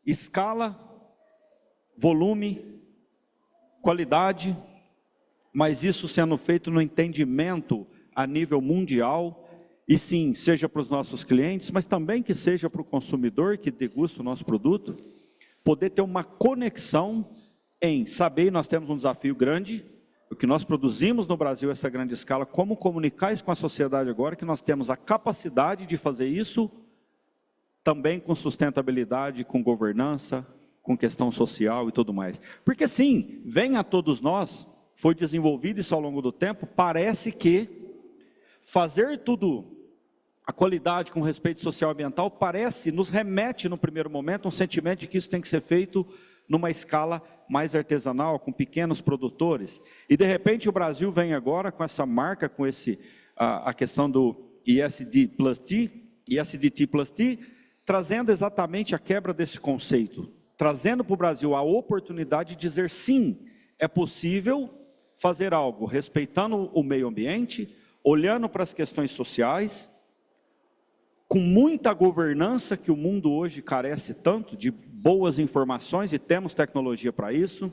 escala, volume, qualidade, mas isso sendo feito no entendimento a nível mundial, e sim, seja para os nossos clientes, mas também que seja para o consumidor que degusta o nosso produto, poder ter uma conexão em saber, nós temos um desafio grande, o que nós produzimos no Brasil, essa grande escala, como comunicar isso com a sociedade agora, que nós temos a capacidade de fazer isso, também com sustentabilidade, com governança, com questão social e tudo mais. Porque sim, vem a todos nós, foi desenvolvido isso ao longo do tempo, parece que fazer tudo, a qualidade com respeito social e ambiental, parece, nos remete no primeiro momento, um sentimento de que isso tem que ser feito numa escala mais artesanal, com pequenos produtores, e de repente o Brasil vem agora com essa marca, com a questão do ESG+T, trazendo exatamente a quebra desse conceito, trazendo para o Brasil a oportunidade de dizer sim, é possível fazer algo respeitando o meio ambiente, olhando para as questões sociais, com muita governança que o mundo hoje carece tanto, de boas informações, e temos tecnologia para isso,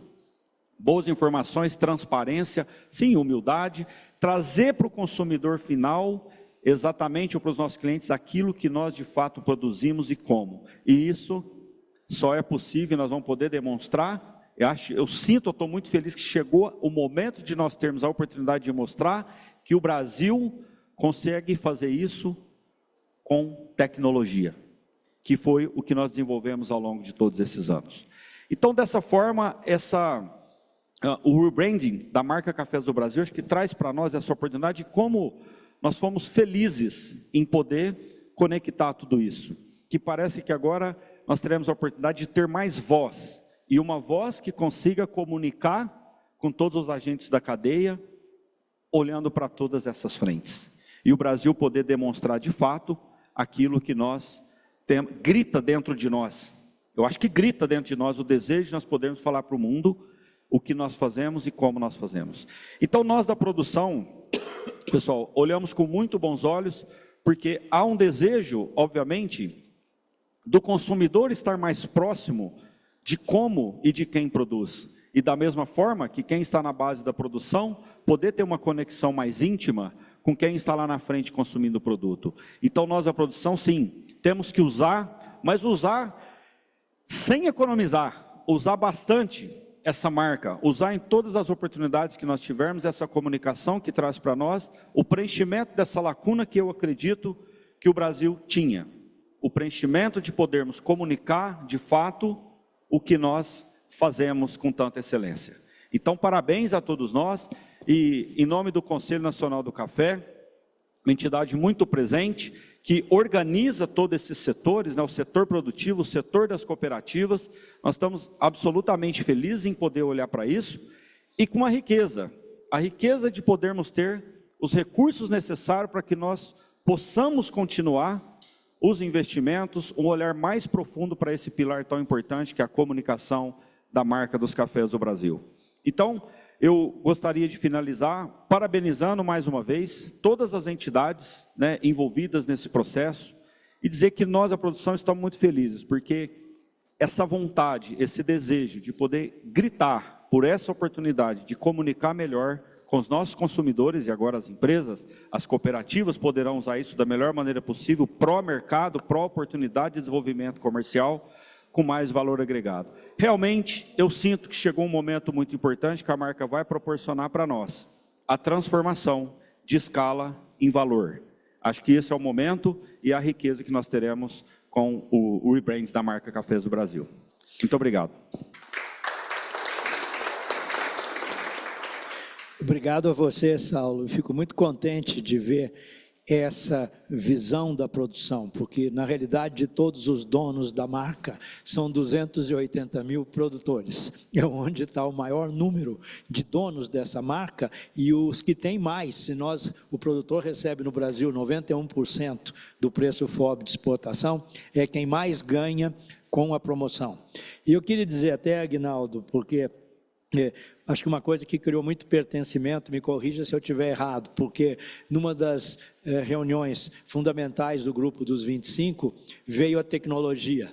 boas informações, transparência, sim, humildade, trazer para o consumidor final, exatamente para os nossos clientes, aquilo que nós de fato produzimos e como. E isso só é possível, nós vamos poder demonstrar, eu estou muito feliz que chegou o momento de nós termos a oportunidade de mostrar que o Brasil consegue fazer isso com tecnologia, que foi o que nós desenvolvemos ao longo de todos esses anos. Então, dessa forma, o rebranding da marca Cafés do Brasil, acho que traz para nós essa oportunidade de como nós fomos felizes em poder conectar tudo isso, que parece que agora nós teremos a oportunidade de ter mais voz, e uma voz que consiga comunicar com todos os agentes da cadeia, olhando para todas essas frentes. E o Brasil poder demonstrar de fato aquilo que nós temos, grita dentro de nós. Eu acho que grita dentro de nós o desejo de nós podermos falar para o mundo o que nós fazemos e como nós fazemos. Então nós da produção, pessoal, olhamos com muito bons olhos, porque há um desejo, obviamente, do consumidor estar mais próximo de como e de quem produz. E da mesma forma que quem está na base da produção, poder ter uma conexão mais íntima com quem está lá na frente consumindo o produto. Então nós da produção, sim, temos que usar, mas usar sem economizar, usar bastante essa marca, usar em todas as oportunidades que nós tivermos, essa comunicação que traz para nós o preenchimento dessa lacuna que eu acredito que o Brasil tinha. O preenchimento de podermos comunicar, de fato, o que nós fazemos com tanta excelência. Então, parabéns a todos nós, e em nome do Conselho Nacional do Café, uma entidade muito presente, que organiza todos esses setores, né, o setor produtivo, o setor das cooperativas, nós estamos absolutamente felizes em poder olhar para isso, e com a riqueza de podermos ter os recursos necessários para que nós possamos continuar os investimentos, um olhar mais profundo para esse pilar tão importante que é a comunicação da marca dos cafés do Brasil. Então, eu gostaria de finalizar parabenizando mais uma vez todas as entidades, né, envolvidas nesse processo, e dizer que nós, a produção, estamos muito felizes, porque essa vontade, esse desejo de poder gritar por essa oportunidade de comunicar melhor com os nossos consumidores, e agora as empresas, as cooperativas poderão usar isso da melhor maneira possível, pró-mercado, pró-oportunidade de desenvolvimento comercial, com mais valor agregado. Realmente, eu sinto que chegou um momento muito importante que a marca vai proporcionar para nós a transformação de escala em valor. Acho que esse é o momento e a riqueza que nós teremos com o rebrand da marca Cafés do Brasil. Muito obrigado. Obrigado a você, Saulo. Eu fico muito contente de ver essa visão da produção, porque na realidade de todos os donos da marca são 280 mil produtores, é onde está o maior número de donos dessa marca, e os que têm mais, se nós, o produtor recebe no Brasil 91% do preço FOB de exportação, é quem mais ganha com a promoção. E eu queria dizer até, Aguinaldo, porque acho que uma coisa que criou muito pertencimento, me corrija se eu estiver errado, porque numa das reuniões fundamentais do grupo dos 25, veio a tecnologia.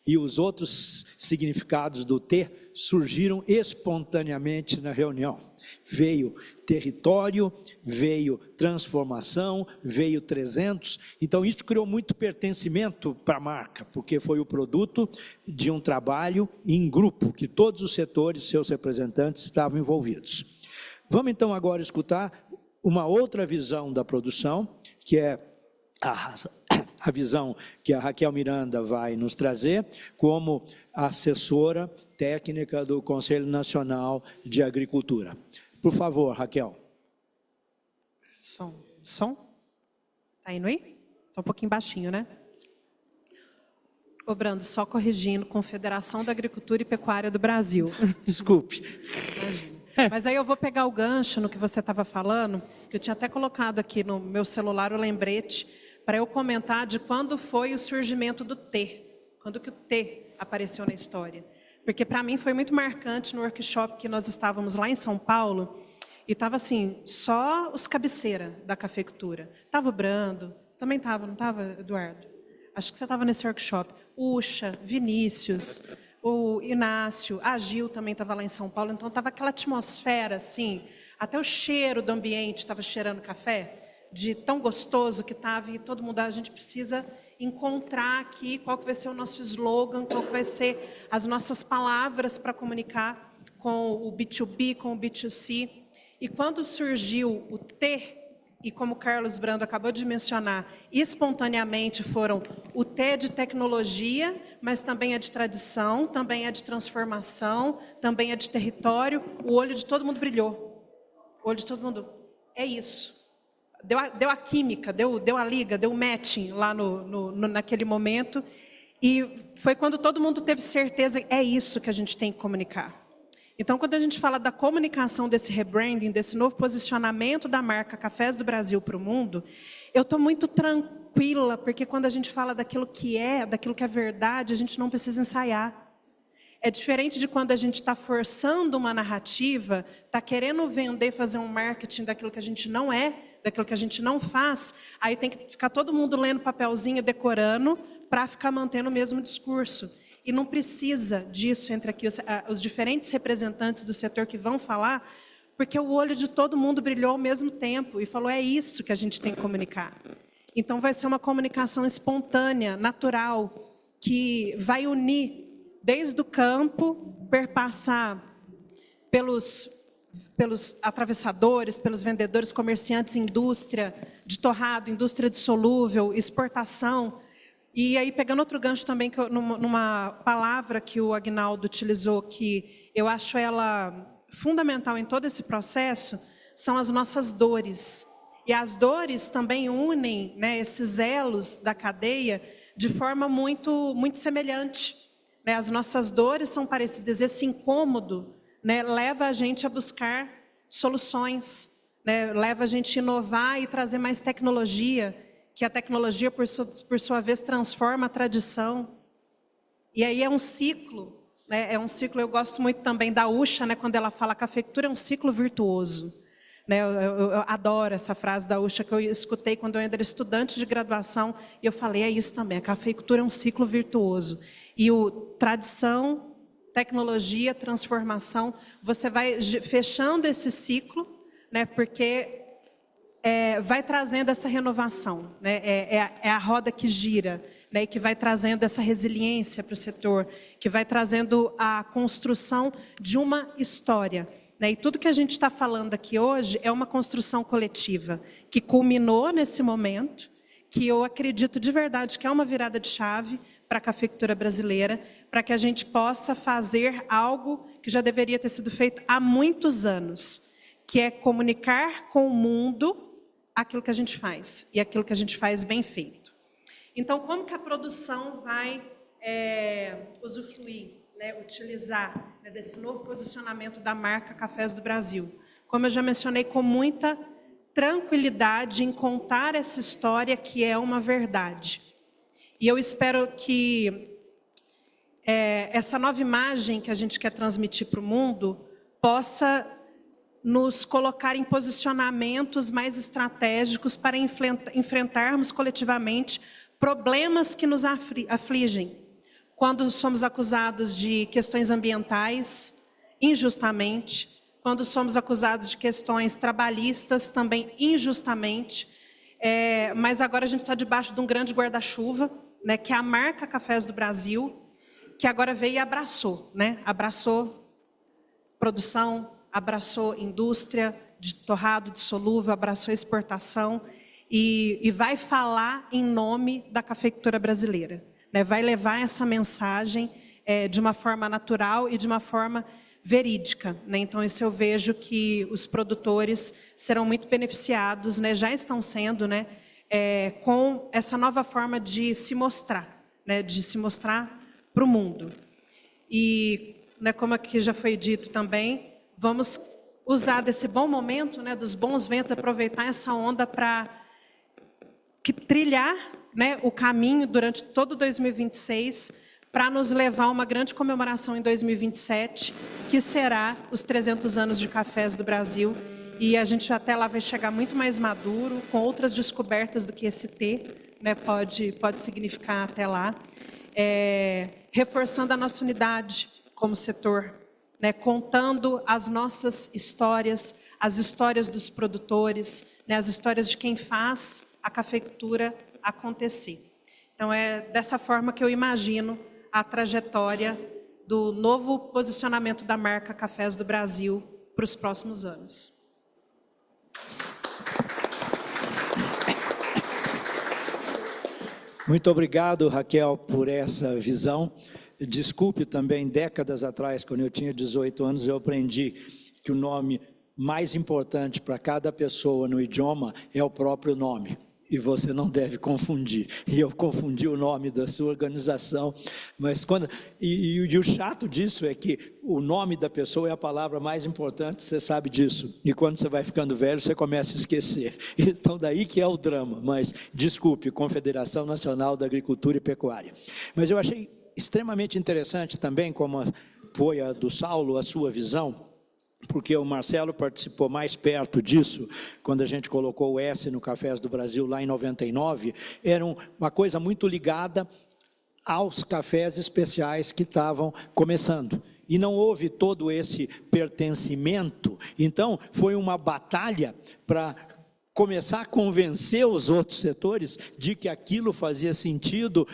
E os outros significados do T surgiram espontaneamente na reunião. Veio território, veio transformação, veio 300. Então, isso criou muito pertencimento para a marca, porque foi o produto de um trabalho em grupo, que todos os setores, seus representantes, estavam envolvidos. Vamos, então, agora escutar uma outra visão da produção, que é a visão que a Raquel Miranda vai nos trazer como assessora técnica do Conselho Nacional de Agricultura. Por favor, Raquel. Som? Tá indo aí? Tá um pouquinho baixinho, né? Ô, Brando, só corrigindo, Confederação da Agricultura e Pecuária do Brasil. Desculpe. Imagina. Mas aí eu vou pegar o gancho no que você estava falando, que eu tinha até colocado aqui no meu celular o lembrete, para eu comentar de quando foi o surgimento do T, quando que o T apareceu na história. Porque para mim foi muito marcante no workshop que nós estávamos lá em São Paulo, e estava assim, só os cabeceira da cafeicultura. Estava o Brando, você também estava, não estava, Eduardo? Acho que você estava nesse workshop. Ucha, Vinícius, o Inácio, a Gil também estava lá em São Paulo, então estava aquela atmosfera assim, até o cheiro do ambiente estava cheirando café, de tão gostoso que estava, e todo mundo, a gente precisa encontrar aqui qual que vai ser o nosso slogan, qual que vai ser as nossas palavras para comunicar com o B2B, com o B2C. E quando surgiu o T, e como o Carlos Brando acabou de mencionar, espontaneamente foram o T de tecnologia, mas também é de tradição, também é de transformação, também é de território, o olho de todo mundo brilhou. O olho de todo mundo, é isso. Deu a química, deu a liga, deu o matching lá naquele momento. E foi quando todo mundo teve certeza, é isso que a gente tem que comunicar. Então, quando a gente fala da comunicação desse rebranding, desse novo posicionamento da marca Cafés do Brasil para o mundo, eu estou muito tranquila, porque quando a gente fala daquilo que é verdade, a gente não precisa ensaiar. É diferente de quando a gente está forçando uma narrativa, está querendo vender, fazer um marketing daquilo que a gente não é, daquilo que a gente não faz, aí tem que ficar todo mundo lendo papelzinho, decorando, para ficar mantendo o mesmo discurso. E não precisa disso entre aqui os diferentes representantes do setor que vão falar, porque o olho de todo mundo brilhou ao mesmo tempo e falou, é isso que a gente tem que comunicar. Então vai ser uma comunicação espontânea, natural, que vai unir desde o campo, perpassar pelos atravessadores, pelos vendedores, comerciantes, indústria de torrado, indústria de solúvel, exportação. E aí, pegando outro gancho também, numa palavra que o Aguinaldo utilizou, que eu acho ela fundamental em todo esse processo, são as nossas dores. E as dores também unem, né, esses elos da cadeia de forma muito, muito semelhante. Né? As nossas dores são parecidas. Esse incômodo, né, leva a gente a buscar soluções, né, leva a gente a inovar e trazer mais tecnologia, que a tecnologia, por sua vez, transforma a tradição. E aí é um ciclo, né? É um ciclo, eu gosto muito também da Ucha, né? Quando ela fala que a cafeicultura é um ciclo virtuoso. né? Eu adoro essa frase da Usha, que eu escutei quando eu ainda era estudante de graduação, e eu falei, é isso também, a cafeicultura é um ciclo virtuoso. E o tradição, tecnologia, transformação, você vai fechando esse ciclo, né? Porque vai trazendo essa renovação, né? É a roda que gira, né? E que vai trazendo essa resiliência para o setor, que vai trazendo a construção de uma história. E tudo que a gente está falando aqui hoje é uma construção coletiva, que culminou nesse momento, que eu acredito de verdade que é uma virada de chave para a cafeicultura brasileira, para que a gente possa fazer algo que já deveria ter sido feito há muitos anos, que é comunicar com o mundo aquilo que a gente faz, e aquilo que a gente faz bem feito. Então, como que a produção vai usufruir, né, utilizar, né, desse novo posicionamento da marca Cafés do Brasil? Como eu já mencionei, com muita tranquilidade em contar essa história que é uma verdade. E eu espero que essa nova imagem que a gente quer transmitir para o mundo possa nos colocar em posicionamentos mais estratégicos para enfrentarmos coletivamente problemas que nos afligem. Quando somos acusados de questões ambientais, injustamente, quando somos acusados de questões trabalhistas, também injustamente, mas agora a gente está debaixo de um grande guarda-chuva, né, que é a marca Cafés do Brasil, que agora veio e abraçou, né, abraçou produção, abraçou indústria de torrado, de solúvel, abraçou exportação e vai falar em nome da cafeicultura brasileira. Vai levar essa mensagem de uma forma natural e de uma forma verídica. Então, isso eu vejo que os produtores serão muito beneficiados, já estão sendo, com essa nova forma de se mostrar, para o mundo. E, como aqui já foi dito também, vamos usar desse bom momento, dos bons ventos, aproveitar essa onda para trilhar o caminho durante todo 2026 para nos levar a uma grande comemoração em 2027, que será os 300 anos de Cafés do Brasil. E a gente até lá vai chegar muito mais maduro, com outras descobertas do que esse T, pode significar até lá, reforçando a nossa unidade como setor, contando as nossas histórias, as histórias dos produtores, as histórias de quem faz a cafeicultura acontecer. Então, é dessa forma que eu imagino a trajetória do novo posicionamento da marca Cafés do Brasil para os próximos anos. Muito obrigado, Raquel, por essa visão. Desculpe também, décadas atrás, quando eu tinha 18 anos, eu aprendi que o nome mais importante para cada pessoa no idioma é o próprio nome. E você não deve confundir. E eu confundi o nome da sua organização. Mas e o chato disso é que o nome da pessoa é a palavra mais importante, você sabe disso. E quando você vai ficando velho, você começa a esquecer. Então, daí que é o drama. Mas, desculpe, Confederação Nacional da Agricultura e Pecuária. Mas eu achei extremamente interessante também, como foi a do Saulo, a sua visão, porque o Marcelo participou mais perto disso, quando a gente colocou o S no Cafés do Brasil lá em 99, era uma coisa muito ligada aos cafés especiais que estavam começando. E não houve todo esse pertencimento, então foi uma batalha para começar a convencer os outros setores de que aquilo fazia sentido,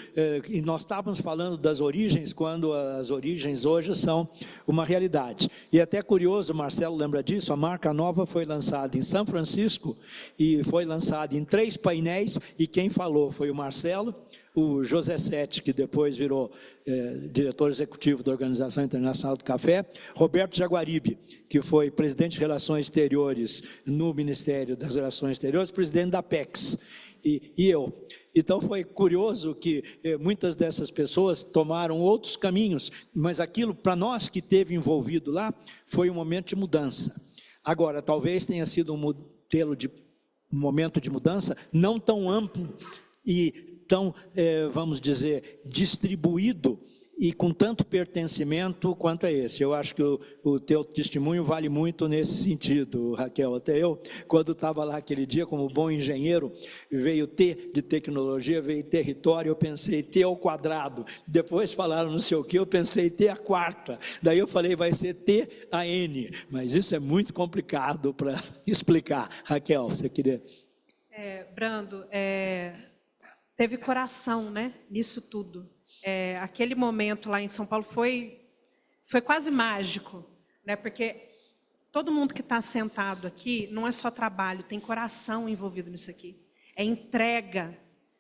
e nós estávamos falando das origens, quando as origens hoje são uma realidade. E até curioso, Marcelo lembra disso, a marca nova foi lançada em São Francisco, e foi lançada em 3 painéis, e quem falou foi o Marcelo, o José Sete, que depois virou diretor executivo da Organização Internacional do Café, Roberto Jaguaribe, que foi presidente de Relações Exteriores no Ministério das Relações Exteriores, presidente da Apex, e eu. Então foi curioso que muitas dessas pessoas tomaram outros caminhos, mas aquilo, para nós que esteve envolvido lá, foi um momento de mudança. Agora, talvez tenha sido um momento de mudança não tão amplo e tão, vamos dizer, distribuído e com tanto pertencimento quanto é esse. Eu acho que o teu testemunho vale muito nesse sentido, Raquel. Até eu, quando estava lá aquele dia, como bom engenheiro, veio T de tecnologia, veio território, eu pensei T ao quadrado. Depois falaram não sei o que, eu pensei T à quarta. Daí eu falei, vai ser T a N. Mas isso é muito complicado para explicar. Raquel, você queria... Brando, teve coração, né, nisso tudo. Aquele momento lá em São Paulo foi quase mágico, né? Porque todo mundo que está sentado aqui não é só trabalho, tem coração envolvido nisso aqui. É entrega,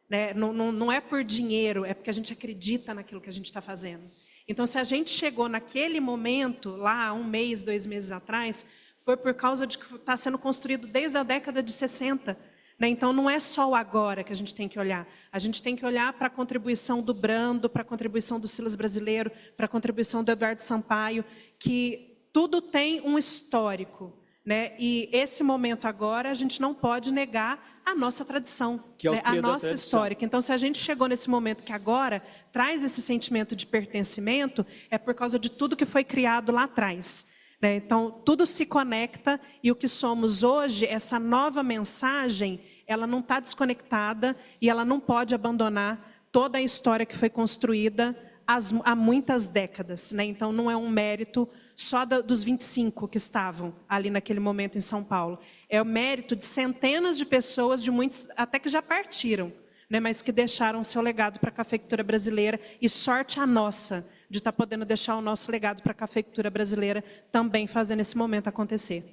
né? Não é por dinheiro, é porque a gente acredita naquilo que a gente está fazendo. Então, se a gente chegou naquele momento, lá 1 mês, 2 meses atrás, foi por causa de que está sendo construído desde a década de 60, né? Então, não é só o agora que a gente tem que olhar. A gente tem que olhar para a contribuição do Brando, para a contribuição do Silas Brasileiro, para a contribuição do Eduardo Sampaio, que tudo tem um histórico, né? E esse momento agora, a gente não pode negar a nossa tradição, que é o né? A nossa história. Então, se a gente chegou nesse momento que agora traz esse sentimento de pertencimento, é por causa de tudo que foi criado lá atrás. Então, tudo se conecta e o que somos hoje, essa nova mensagem, ela não está desconectada e ela não pode abandonar toda a história que foi construída há muitas décadas, né? Então, não é um mérito só dos 25 que estavam ali naquele momento em São Paulo. É o mérito de centenas de pessoas, de muitos até que já partiram, né? Mas que deixaram seu legado para a cafeicultura brasileira, e sorte a nossa de estar podendo deixar o nosso legado para a cafeicultura brasileira também fazendo esse momento acontecer.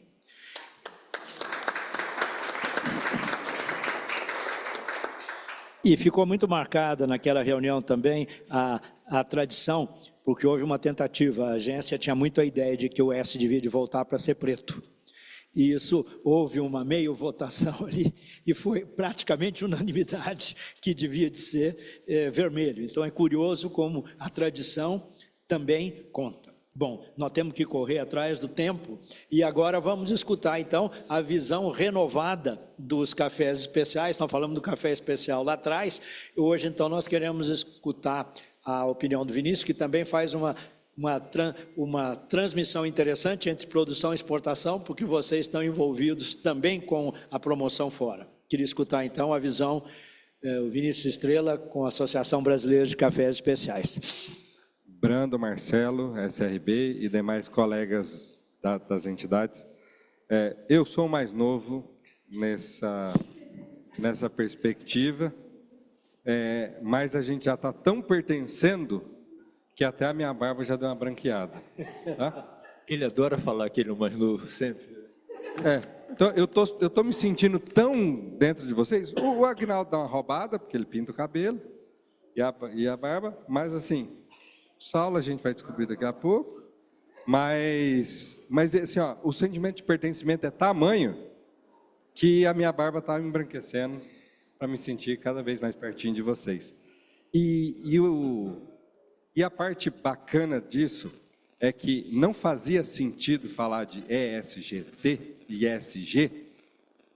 E ficou muito marcada naquela reunião também a tradição, porque houve uma tentativa, a agência tinha muito a ideia de que o S devia de voltar para ser preto. E isso, houve uma meio votação ali, e foi praticamente unanimidade que devia de ser vermelho. Então é curioso como a tradição também conta. Bom, nós temos que correr atrás do tempo, e agora vamos escutar então a visão renovada dos cafés especiais. Nós falamos do café especial lá atrás, hoje então nós queremos escutar a opinião do Vinícius, que também faz uma transmissão interessante entre produção e exportação, porque vocês estão envolvidos também com a promoção fora. Queria escutar então a visão, o Vinícius Estrela com a Associação Brasileira de Cafés Especiais. Brando, Marcelo, SRB e demais colegas das entidades. Eu sou o mais novo nessa perspectiva, mas a gente já está tão pertencendo que até a minha barba já deu uma branqueada. Tá? Ele adora falar que ele é o mais novo, sempre. Então, eu tô me sentindo tão dentro de vocês. O Agnaldo dá uma roubada, porque ele pinta o cabelo e a barba, mas assim... Saulo a gente vai descobrir daqui a pouco, mas assim, ó, o sentimento de pertencimento é tamanho que a minha barba está me embranquecendo para me sentir cada vez mais pertinho de vocês. E a parte bacana disso é que não fazia sentido falar de ESGT e ESG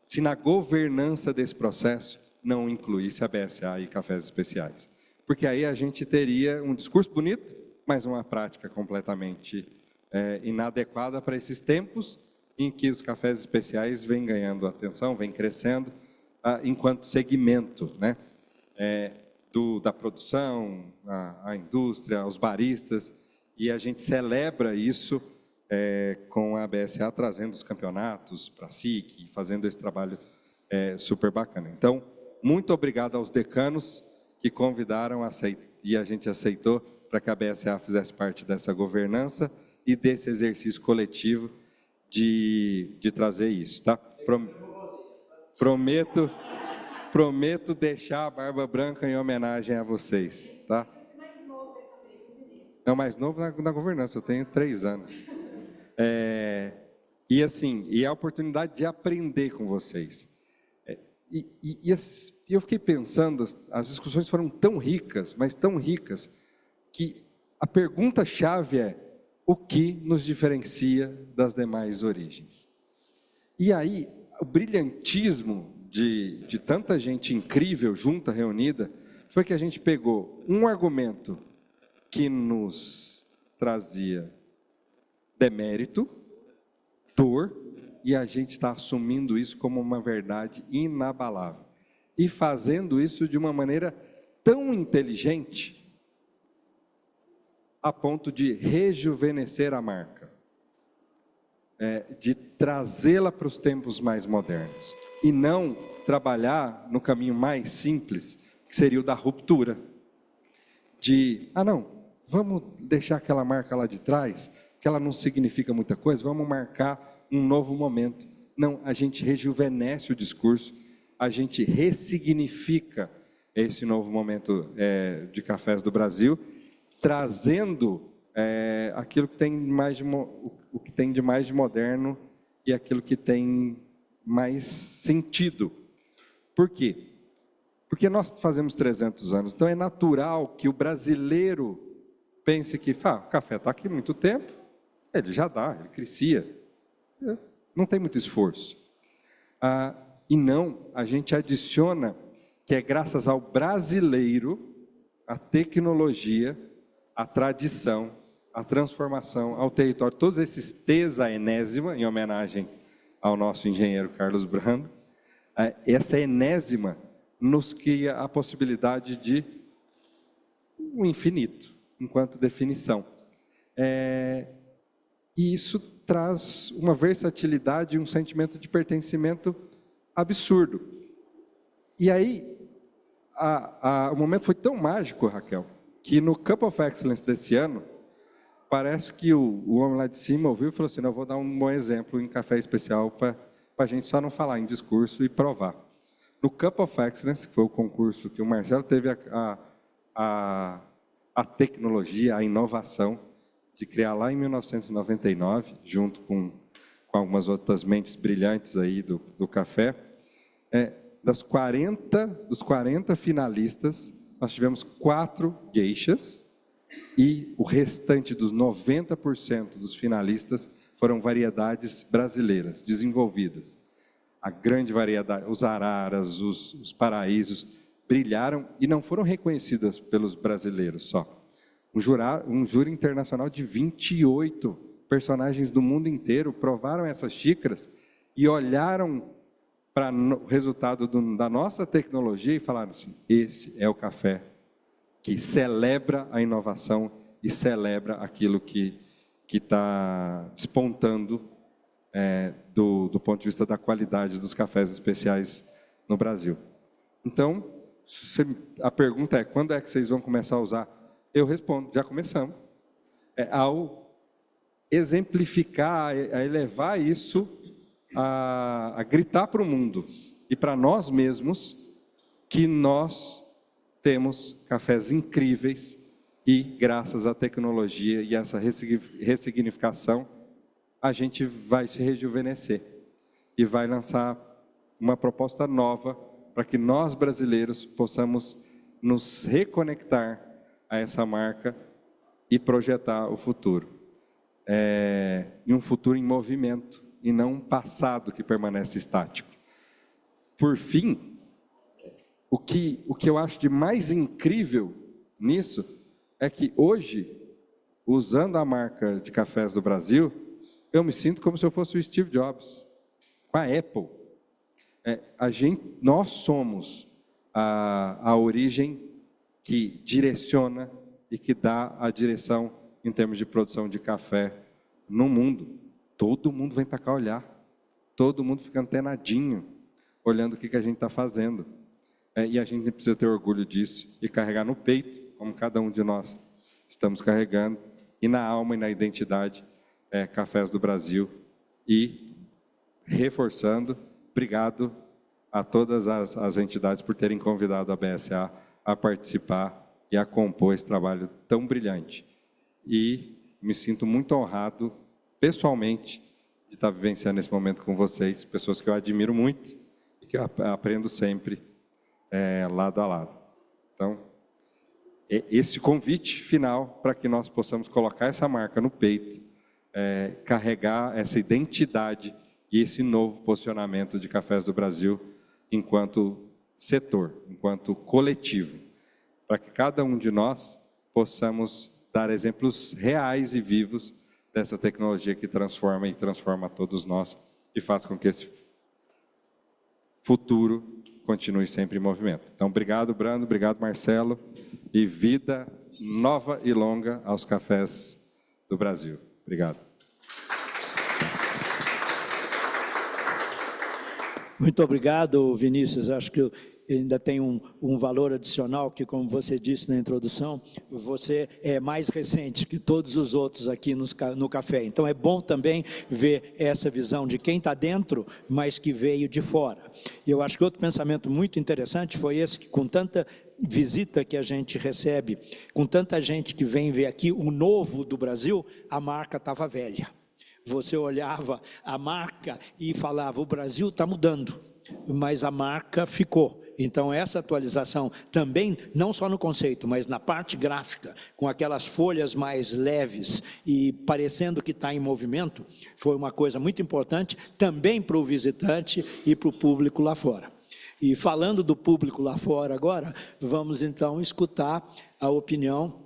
se na governança desse processo não incluísse a BSA e cafés especiais. Porque aí a gente teria um discurso bonito, mas uma prática completamente inadequada para esses tempos em que os cafés especiais vêm ganhando atenção, vêm crescendo, enquanto segmento, né? Da produção, a indústria, os baristas, e a gente celebra isso com a BSA trazendo os campeonatos para a SIC, fazendo esse trabalho super bacana. Então, muito obrigado aos decanos que convidaram e a gente aceitou para que a BSA fizesse parte dessa governança e desse exercício coletivo de trazer isso, tá? Prometo deixar a barba branca em homenagem a vocês, tá? É o mais novo na governança, eu tenho 3 anos. E a oportunidade de aprender com vocês. E eu fiquei pensando, as discussões foram tão ricas, mas tão ricas, que a pergunta-chave é: o que nos diferencia das demais origens? E aí, o brilhantismo de tanta gente incrível junta, reunida, foi que a gente pegou um argumento que nos trazia demérito, dor, e a gente está assumindo isso como uma verdade inabalável. E fazendo isso de uma maneira tão inteligente, a ponto de rejuvenescer a marca, de trazê-la para os tempos mais modernos, e não trabalhar no caminho mais simples, que seria o da ruptura, não, vamos deixar aquela marca lá de trás, que ela não significa muita coisa, vamos marcar um novo momento. Não, a gente rejuvenesce o discurso, a gente ressignifica esse novo momento de cafés do Brasil, trazendo aquilo que tem o que tem de mais de moderno e aquilo que tem mais sentido. Por quê? Porque nós fazemos 300 anos, então é natural que o brasileiro pense que o café está aqui há muito tempo, ele já dá, ele crescia, não tem muito esforço. E não, a gente adiciona que é graças ao brasileiro, a tecnologia, a tradição, a transformação, ao território, todos esses T's a enésima, em homenagem ao nosso engenheiro Carlos Brando, essa enésima nos cria a possibilidade de um infinito, enquanto definição. E isso traz uma versatilidade e um sentimento de pertencimento absurdo. E aí, o momento foi tão mágico, Raquel, que no Cup of Excellence desse ano, parece que o homem lá de cima ouviu e falou assim, eu vou dar um bom exemplo em café especial para a gente só não falar em discurso e provar. No Cup of Excellence, que foi o concurso que o Marcelo teve a tecnologia, a inovação de criar lá em 1999, junto com algumas outras mentes brilhantes aí do café, dos 40 finalistas, nós tivemos 4 geishas e o restante dos 90% dos finalistas foram variedades brasileiras, desenvolvidas. A grande variedade, os araras, os paraísos, brilharam e não foram reconhecidas pelos brasileiros só. Um júri internacional de 28 personagens do mundo inteiro provaram essas xícaras e olharam para o resultado da nossa tecnologia e falaram assim, esse é o café que celebra a inovação e celebra aquilo que está despontando do ponto de vista da qualidade dos cafés especiais no Brasil. Então, a pergunta é, quando é que vocês vão começar a usar? Eu respondo, já começamos. Ao exemplificar, a elevar isso, a gritar para o mundo e para nós mesmos que nós temos cafés incríveis e, graças à tecnologia e essa ressignificação, a gente vai se rejuvenescer e vai lançar uma proposta nova para que nós, brasileiros, possamos nos reconectar a essa marca e projetar o futuro. E um futuro em movimento, e não um passado que permanece estático. Por fim, o que eu acho de mais incrível nisso é que hoje, usando a marca de cafés do Brasil, eu me sinto como se eu fosse o Steve Jobs, com a Apple. Nós somos a origem que direciona e que dá a direção em termos de produção de café no mundo. Todo mundo vem para cá olhar, todo mundo fica antenadinho, olhando o que a gente está fazendo. E a gente precisa ter orgulho disso e carregar no peito, como cada um de nós estamos carregando, e na alma e na identidade, Cafés do Brasil. E, reforçando, obrigado a todas as entidades por terem convidado a BSA a participar e a compor esse trabalho tão brilhante. E me sinto muito honrado, pessoalmente, de estar vivenciando esse momento com vocês, pessoas que eu admiro muito e que eu aprendo sempre lado a lado. Então, esse convite final para que nós possamos colocar essa marca no peito, carregar essa identidade e esse novo posicionamento de Cafés do Brasil enquanto setor, enquanto coletivo, para que cada um de nós possamos dar exemplos reais e vivos dessa tecnologia que transforma e transforma todos nós e faz com que esse futuro continue sempre em movimento. Então, obrigado, Brando, obrigado, Marcelo, e vida nova e longa aos cafés do Brasil. Obrigado. Muito obrigado, Vinícius. Acho que ainda tem um valor adicional que, como você disse na introdução, você é mais recente que todos os outros aqui no café. Então, é bom também ver essa visão de quem está dentro, mas que veio de fora. E eu acho que outro pensamento muito interessante foi esse, que com tanta visita que a gente recebe, com tanta gente que vem ver aqui o novo do Brasil, a marca estava velha. Você olhava a marca e falava, o Brasil está mudando, mas a marca ficou. Então, essa atualização também, não só no conceito, mas na parte gráfica, com aquelas folhas mais leves e parecendo que está em movimento, foi uma coisa muito importante também para o visitante e para o público lá fora. E falando do público lá fora agora, vamos então escutar a opinião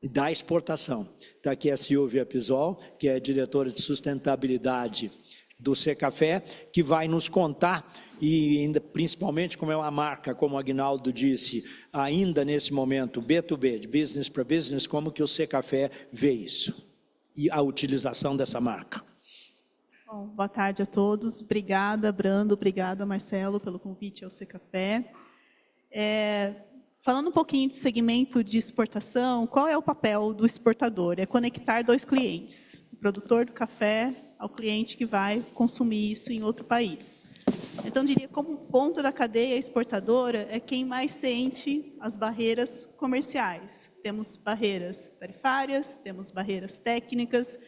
da exportação. Está aqui a Silvia Pisol, que é diretora de sustentabilidade do Secafé, que vai nos contar, e ainda, principalmente como é uma marca, como o Aguinaldo disse, ainda nesse momento B2B, de business para business, como que o Secafé vê isso, e a utilização dessa marca. Bom, boa tarde a todos. Obrigada, Brando, obrigada, Marcelo, pelo convite ao Secafé. Falando um pouquinho de segmento de exportação, qual é o papel do exportador? É conectar dois clientes, o produtor do café ao cliente que vai consumir isso em outro país. Então, diria, como ponto da cadeia exportadora, é quem mais sente as barreiras comerciais. Temos barreiras tarifárias, temos barreiras técnicas,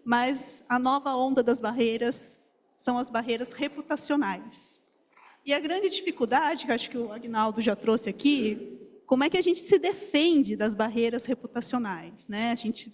mas a nova onda das barreiras são as barreiras reputacionais. E a grande dificuldade, que eu acho que o Aguinaldo já trouxe aqui, como é que a gente se defende das barreiras reputacionais, né? A gente,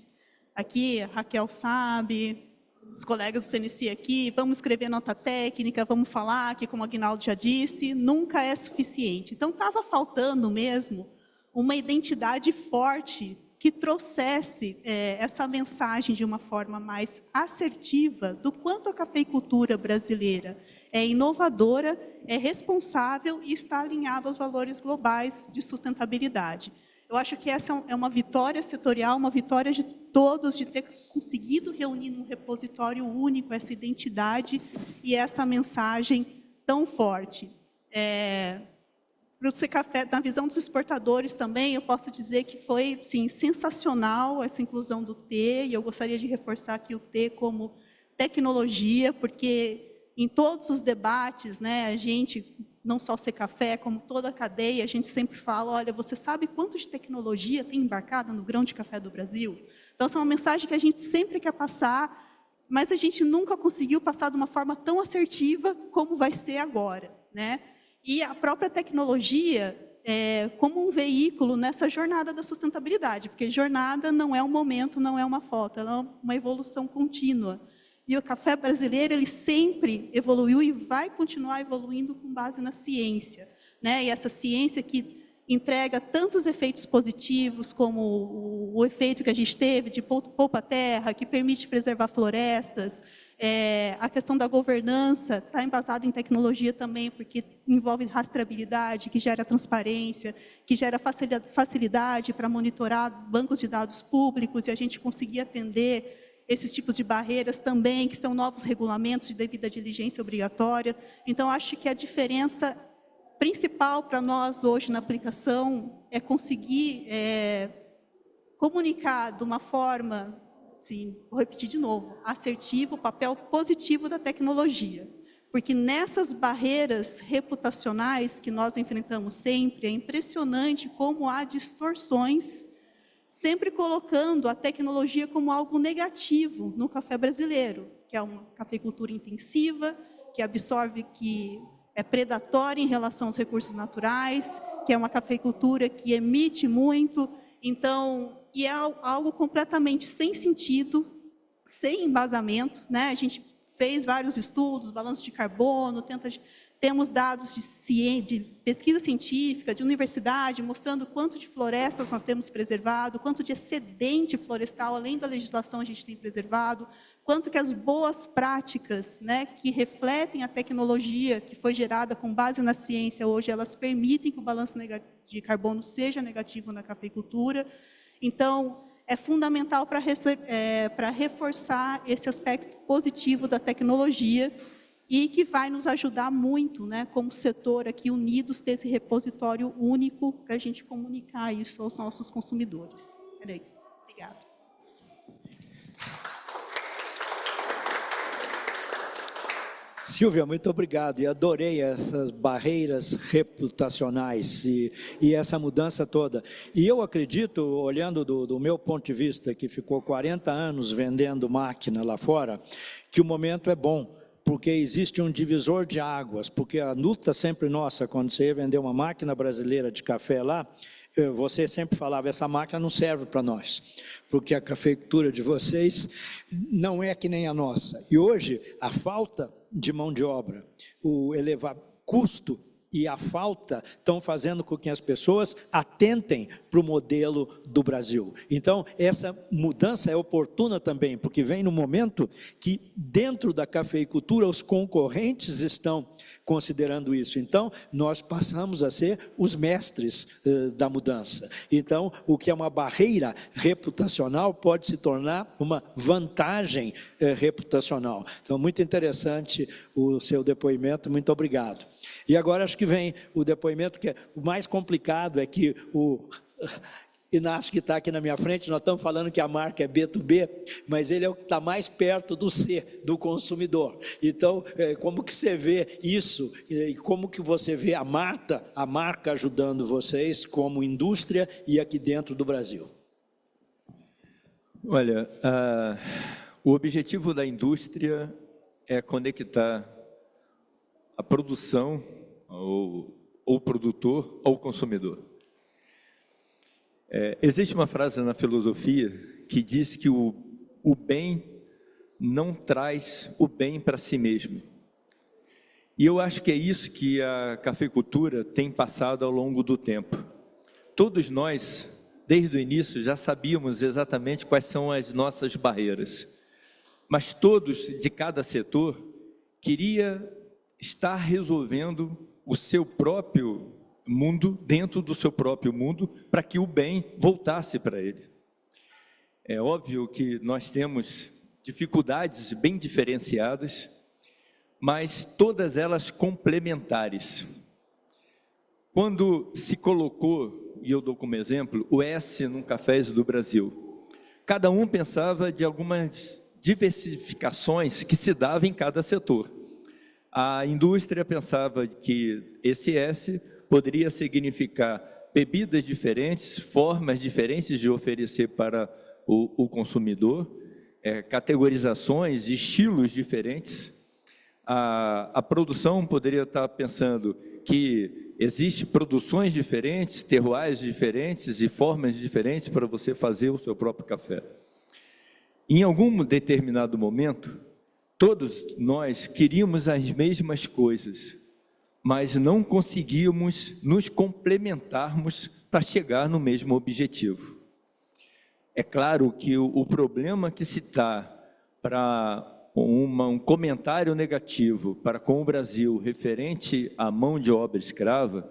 aqui, a Raquel sabe, os colegas do CNC aqui, vamos escrever nota técnica, vamos falar, que como o Aguinaldo já disse, nunca é suficiente. Então, estava faltando mesmo uma identidade forte que trouxesse essa mensagem de uma forma mais assertiva do quanto a cafeicultura brasileira é inovadora, é responsável e está alinhado aos valores globais de sustentabilidade. Eu acho que essa é uma vitória setorial, uma vitória de todos, de ter conseguido reunir num repositório único essa identidade e essa mensagem tão forte. Para o Secafé, na visão dos exportadores também, eu posso dizer que foi, sim, sensacional essa inclusão do T, e eu gostaria de reforçar aqui o T como tecnologia, porque em todos os debates, né, a gente, não só o Secafé, como toda a cadeia, a gente sempre fala, olha, você sabe quanto de tecnologia tem embarcada no grão de café do Brasil? Então, essa é uma mensagem que a gente sempre quer passar, mas a gente nunca conseguiu passar de uma forma tão assertiva como vai ser agora, né? E a própria tecnologia como um veículo nessa jornada da sustentabilidade, porque jornada não é um momento, não é uma foto, ela é uma evolução contínua. E o café brasileiro, ele sempre evoluiu e vai continuar evoluindo com base na ciência, né? E essa ciência que entrega tantos efeitos positivos, como o efeito que a gente teve de poupa-terra, que permite preservar florestas, a questão da governança está embasada em tecnologia também, porque envolve rastreabilidade, que gera transparência, que gera facilidade para monitorar bancos de dados públicos e a gente conseguir atender esses tipos de barreiras também, que são novos regulamentos de devida diligência obrigatória. Então, acho que a diferença principal para nós hoje na aplicação é conseguir comunicar de uma forma, sim, vou repetir de novo, assertivo, o papel positivo da tecnologia. Porque nessas barreiras reputacionais que nós enfrentamos sempre, é impressionante como há distorções, sempre colocando a tecnologia como algo negativo no café brasileiro, que é uma cafeicultura intensiva, que absorve, que é predatória em relação aos recursos naturais, que é uma cafeicultura que emite muito, então, e é algo completamente sem sentido, sem embasamento, né? A gente fez vários estudos, balanço de carbono, temos dados de pesquisa científica, de universidade, mostrando quanto de florestas nós temos preservado, quanto de excedente florestal, além da legislação, a gente tem preservado, quanto que as boas práticas, né, que refletem a tecnologia que foi gerada com base na ciência, hoje elas permitem que o balanço de carbono seja negativo na cafeicultura. Então, é fundamental para reforçar esse aspecto positivo da tecnologia e que vai nos ajudar muito, né, como setor aqui unidos, ter esse repositório único para a gente comunicar isso aos nossos consumidores. Era isso. Obrigada. Silvia, muito obrigado. E adorei essas barreiras reputacionais e essa mudança toda. E eu acredito, olhando do meu ponto de vista, que ficou 40 anos vendendo máquina lá fora, que o momento é bom, porque existe um divisor de águas, porque a luta sempre nossa, quando você ia vender uma máquina brasileira de café lá, você sempre falava, essa máquina não serve para nós, porque a cafeicultura de vocês não é que nem a nossa. E hoje, a falta de mão de obra, o elevado custo e a falta estão fazendo com que as pessoas atentem para o modelo do Brasil. Então, essa mudança é oportuna também, porque vem no momento que, dentro da cafeicultura, os concorrentes estão considerando isso. Então, nós passamos a ser os mestres da mudança. Então, o que é uma barreira reputacional pode se tornar uma vantagem reputacional. Então, muito interessante o seu depoimento, muito obrigado. E agora acho que vem o depoimento que é o mais complicado, é que o Inácio, que está aqui na minha frente, nós estamos falando que a marca é B2B, mas ele é o que está mais perto do C, do consumidor. Então, como que você vê isso? E como que você vê a marca ajudando vocês como indústria e aqui dentro do Brasil? Olha, o objetivo da indústria é conectar a produção, ou produtor, ao consumidor. Existe uma frase na filosofia que diz que o bem não traz o bem para si mesmo. E eu acho que é isso que a cafeicultura tem passado ao longo do tempo. Todos nós, desde o início, já sabíamos exatamente quais são as nossas barreiras. Mas todos, de cada setor, queria estar resolvendo o seu próprio mundo, dentro do seu próprio mundo, para que o bem voltasse para ele. É óbvio que nós temos dificuldades bem diferenciadas, mas todas elas complementares. Quando se colocou, e eu dou como exemplo, o S no Cafés do Brasil, cada um pensava de algumas diversificações que se davam em cada setor. A indústria pensava que esse S poderia significar bebidas diferentes, formas diferentes de oferecer para o consumidor, categorizações, estilos diferentes. A produção poderia estar pensando que existem produções diferentes, terroirs diferentes e formas diferentes para você fazer o seu próprio café. Em algum determinado momento, todos nós queríamos as mesmas coisas, mas não conseguíamos nos complementarmos para chegar no mesmo objetivo. É claro que o problema que se dá para um comentário negativo para com o Brasil referente à mão de obra escrava,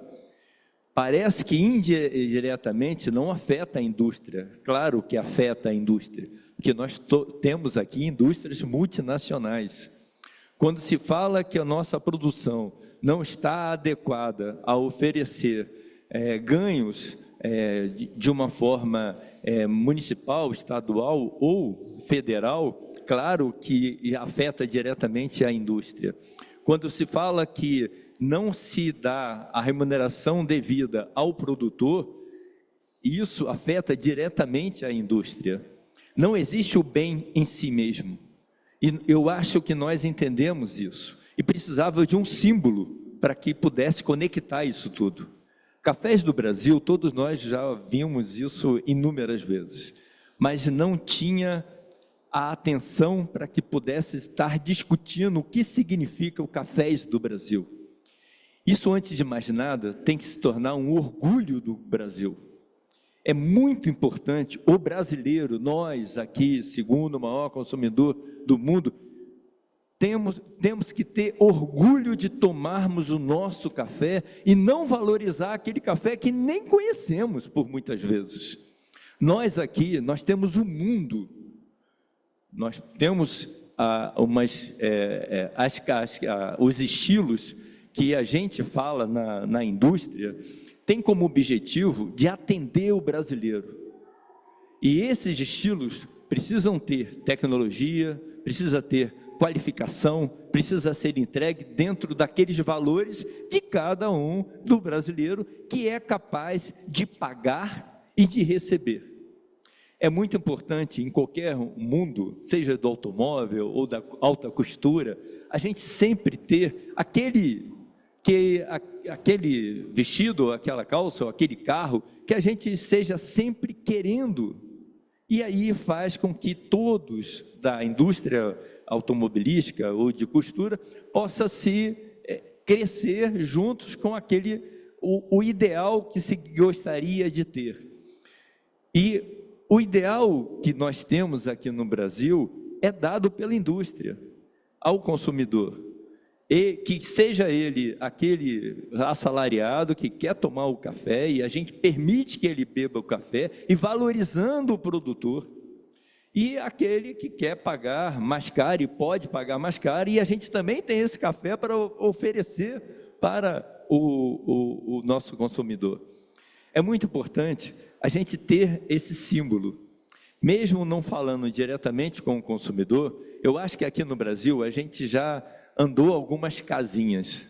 parece que indiretamente não afeta a indústria. Claro que afeta a indústria, porque nós temos aqui indústrias multinacionais. Quando se fala que a nossa produção não está adequada a oferecer ganhos de uma forma municipal, estadual ou federal, claro que afeta diretamente a indústria. Quando se fala que não se dá a remuneração devida ao produtor, isso afeta diretamente a indústria. Não existe o bem em si mesmo. E eu acho que nós entendemos isso. E precisava de um símbolo para que pudesse conectar isso tudo. Cafés do Brasil, todos nós já vimos isso inúmeras vezes, mas não tinha a atenção para que pudesse estar discutindo o que significa o Cafés do Brasil. Isso, antes de mais nada, tem que se tornar um orgulho do Brasil. É muito importante o brasileiro, nós aqui, segundo o maior consumidor do mundo, temos que ter orgulho de tomarmos o nosso café e não valorizar aquele café que nem conhecemos por muitas vezes. Nós aqui, nós temos o mundo, nós temos os estilos que a gente fala na indústria, tem como objetivo de atender o brasileiro. E esses estilos precisam ter tecnologia, precisa ter qualificação, precisa ser entregue dentro daqueles valores de cada um do brasileiro que é capaz de pagar e de receber. É muito importante em qualquer mundo, seja do automóvel ou da alta costura, a gente sempre ter aquele vestido, aquela calça, ou aquele carro, que a gente seja sempre querendo. E aí faz com que todos da indústria automobilística ou de costura possa se crescer juntos com o ideal que se gostaria de ter. E o ideal que nós temos aqui no Brasil é dado pela indústria ao consumidor. E que seja ele aquele assalariado que quer tomar o café e a gente permite que ele beba o café e valorizando o produtor, e aquele que quer pagar mais caro e pode pagar mais caro, e a gente também tem esse café para oferecer para o nosso consumidor. É muito importante a gente ter esse símbolo, mesmo não falando diretamente com o consumidor. Eu acho que aqui no Brasil a gente já andou algumas casinhas.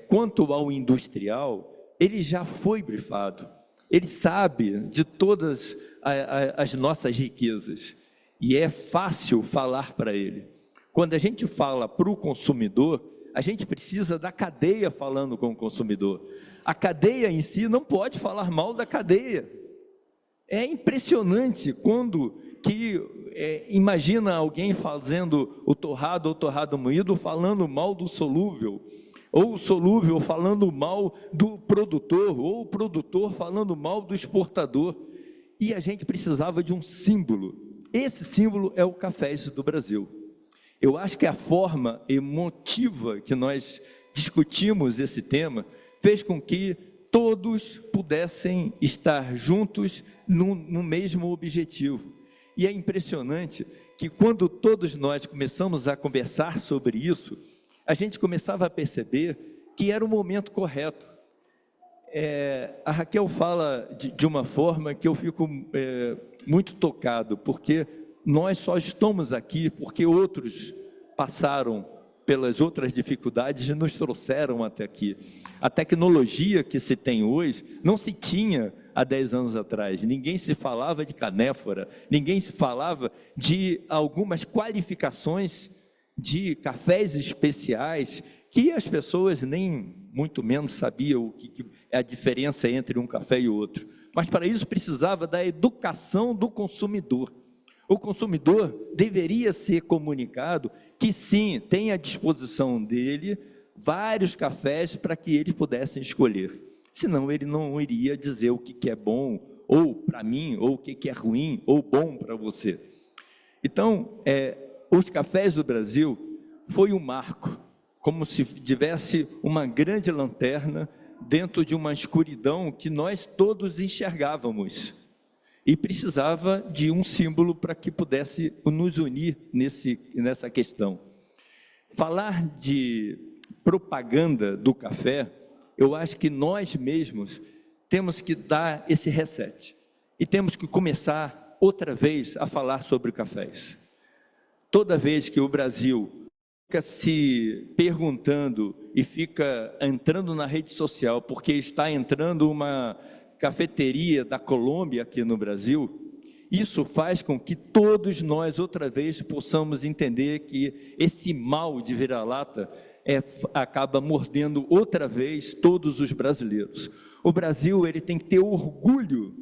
Quanto ao industrial, ele já foi brifado, ele sabe de todas as nossas riquezas, e é fácil falar para ele. Quando a gente fala para o consumidor, a gente precisa da cadeia falando com o consumidor. A cadeia em si não pode falar mal da cadeia. É impressionante quando imagina alguém fazendo o torrado ou torrado moído falando mal do solúvel, ou o solúvel falando mal do produtor, ou o produtor falando mal do exportador. E a gente precisava de um símbolo. Esse símbolo é o Cafés do Brasil. Eu acho que a forma emotiva que nós discutimos esse tema fez com que todos pudessem estar juntos no mesmo objetivo. E é impressionante que quando todos nós começamos a conversar sobre isso, a gente começava a perceber que era o momento correto. A Raquel fala de uma forma que eu fico muito tocado, porque nós só estamos aqui porque outros passaram pelas outras dificuldades e nos trouxeram até aqui. A tecnologia que se tem hoje não se tinha há 10 anos atrás. Ninguém se falava de canéfora, ninguém se falava de algumas qualificações de cafés especiais que as pessoas nem muito menos sabiam o que é a diferença entre um café e outro. Mas para isso precisava da educação do consumidor. O consumidor deveria ser comunicado que sim, tem à disposição dele vários cafés para que eles pudessem escolher. Senão ele não iria dizer o que é bom, ou para mim, ou o que é ruim, ou bom para você. Então, os Cafés do Brasil foi um marco, como se tivesse uma grande lanterna dentro de uma escuridão que nós todos enxergávamos. E precisava de um símbolo para que pudesse nos unir nessa questão. Falar de propaganda do café, eu acho que nós mesmos temos que dar esse reset. E temos que começar outra vez a falar sobre cafés. Toda vez que o Brasil fica se perguntando e fica entrando na rede social, porque está entrando uma cafeteria da Colômbia aqui no Brasil, isso faz com que todos nós, outra vez, possamos entender que esse mal de vira-lata acaba mordendo outra vez todos os brasileiros. O Brasil ele tem que ter orgulho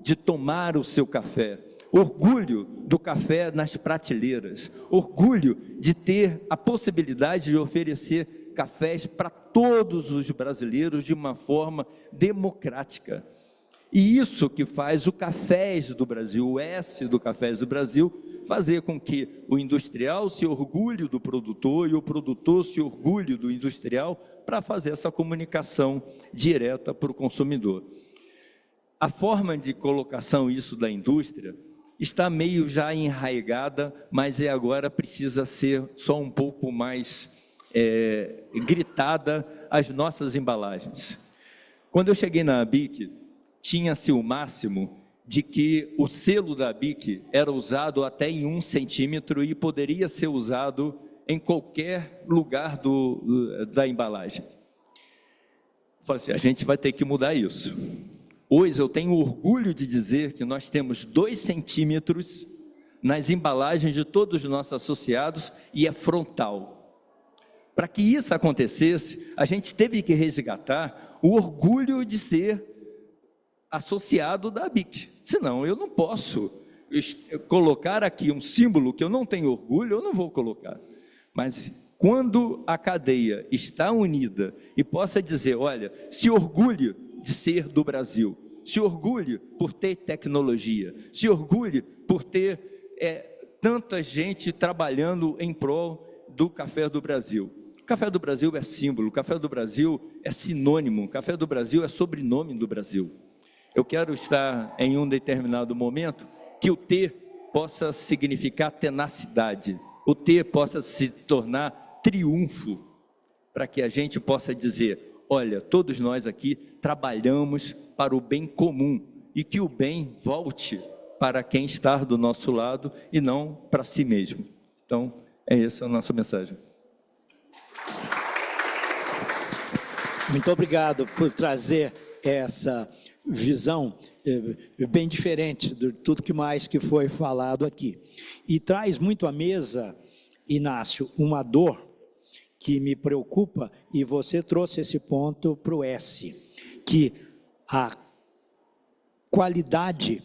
de tomar o seu café, orgulho do café nas prateleiras, orgulho de ter a possibilidade de oferecer cafés para todos os brasileiros de uma forma democrática. E isso que faz o Cafés do Brasil, o S do Cafés do Brasil, fazer com que o industrial se orgulhe do produtor e o produtor se orgulhe do industrial para fazer essa comunicação direta para o consumidor. A forma de colocação isso da indústria está meio já enraizada, mas agora precisa ser só um pouco mais gritada as nossas embalagens. Quando eu cheguei na ABIC, tinha-se o máximo de que o selo da ABIC era usado até em 1 centímetro e poderia ser usado em qualquer lugar da embalagem. Falei assim, a gente vai ter que mudar isso. Hoje eu tenho orgulho de dizer que nós temos 2 centímetros nas embalagens de todos os nossos associados e é frontal. Para que isso acontecesse, a gente teve que resgatar o orgulho de ser associado da ABIC. Senão eu não posso colocar aqui um símbolo que eu não tenho orgulho, eu não vou colocar. Mas quando a cadeia está unida e possa dizer, olha, se orgulhe de ser do Brasil, se orgulhe por ter tecnologia, se orgulhe por ter tanta gente trabalhando em prol do Café do Brasil. O Café do Brasil é símbolo, o Café do Brasil é sinônimo, o Café do Brasil é sobrenome do Brasil. Eu quero estar em um determinado momento que o T possa significar tenacidade, o T possa se tornar triunfo, para que a gente possa dizer, olha, todos nós aqui trabalhamos para o bem comum e que o bem volte para quem está do nosso lado e não para si mesmo. Então, essa a nossa mensagem. Muito obrigado por trazer essa visão bem diferente de tudo que mais que foi falado aqui. E traz muito à mesa, Inácio, uma dor que me preocupa, e você trouxe esse ponto para o S, que a qualidade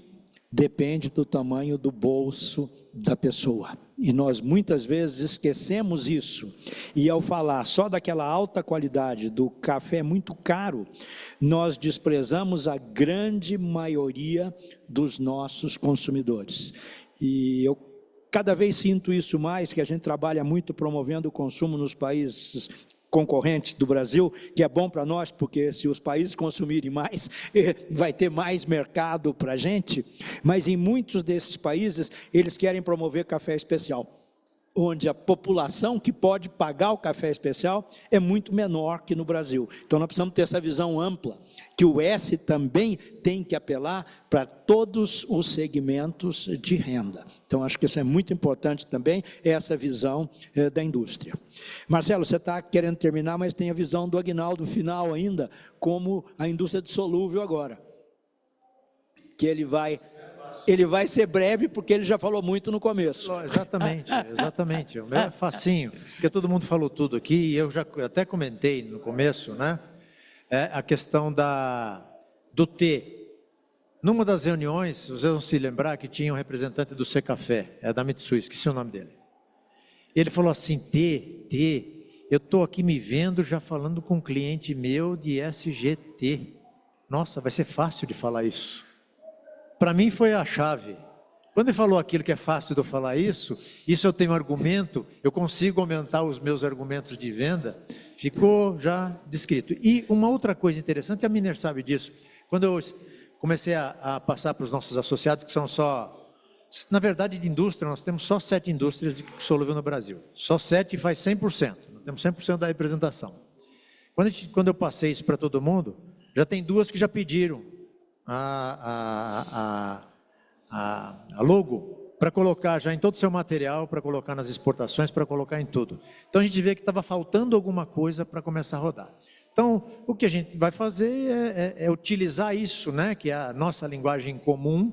depende do tamanho do bolso da pessoa. E nós muitas vezes esquecemos isso. E ao falar só daquela alta qualidade, do café muito caro, nós desprezamos a grande maioria dos nossos consumidores. E eu cada vez sinto isso mais, que a gente trabalha muito promovendo o consumo nos países concorrentes do Brasil, que é bom para nós, porque se os países consumirem mais, vai ter mais mercado para a gente, mas em muitos desses países, eles querem promover café especial, onde a população que pode pagar o café especial é muito menor que no Brasil. Então nós precisamos ter essa visão ampla, que o S também tem que apelar para todos os segmentos de renda. Então acho que isso é muito importante também, essa visão da indústria. Marcelo, você está querendo terminar, mas tem a visão do Aguinaldo final ainda, como a indústria de solúvel agora, que ele vai ser breve, porque ele já falou muito no começo. Exatamente. O meu é facinho, porque todo mundo falou tudo aqui, e eu já até comentei no começo, né? A questão do T. Numa das reuniões, vocês vão se lembrar que tinha um representante do Secafé, da Mitsui, esqueci o nome dele. E ele falou assim, eu estou aqui me vendo já falando com um cliente meu de SGT. Nossa, vai ser fácil de falar isso. Para mim foi a chave. Quando ele falou aquilo que é fácil de eu falar isso eu tenho argumento, eu consigo aumentar os meus argumentos de venda, ficou já descrito. E uma outra coisa interessante, a Miner sabe disso, quando eu comecei a passar para os nossos associados, que são só, na verdade de indústria, nós temos só 7 indústrias de solúvel no Brasil, só 7 faz 100%, nós temos 100% da representação. Quando eu passei isso para todo mundo, já tem 2 que já pediram a logo para colocar já em todo o seu material, para colocar nas exportações, para colocar em tudo. Então a gente vê que estava faltando alguma coisa para começar a rodar. Então o que a gente vai fazer é utilizar isso, né, que é a nossa linguagem comum,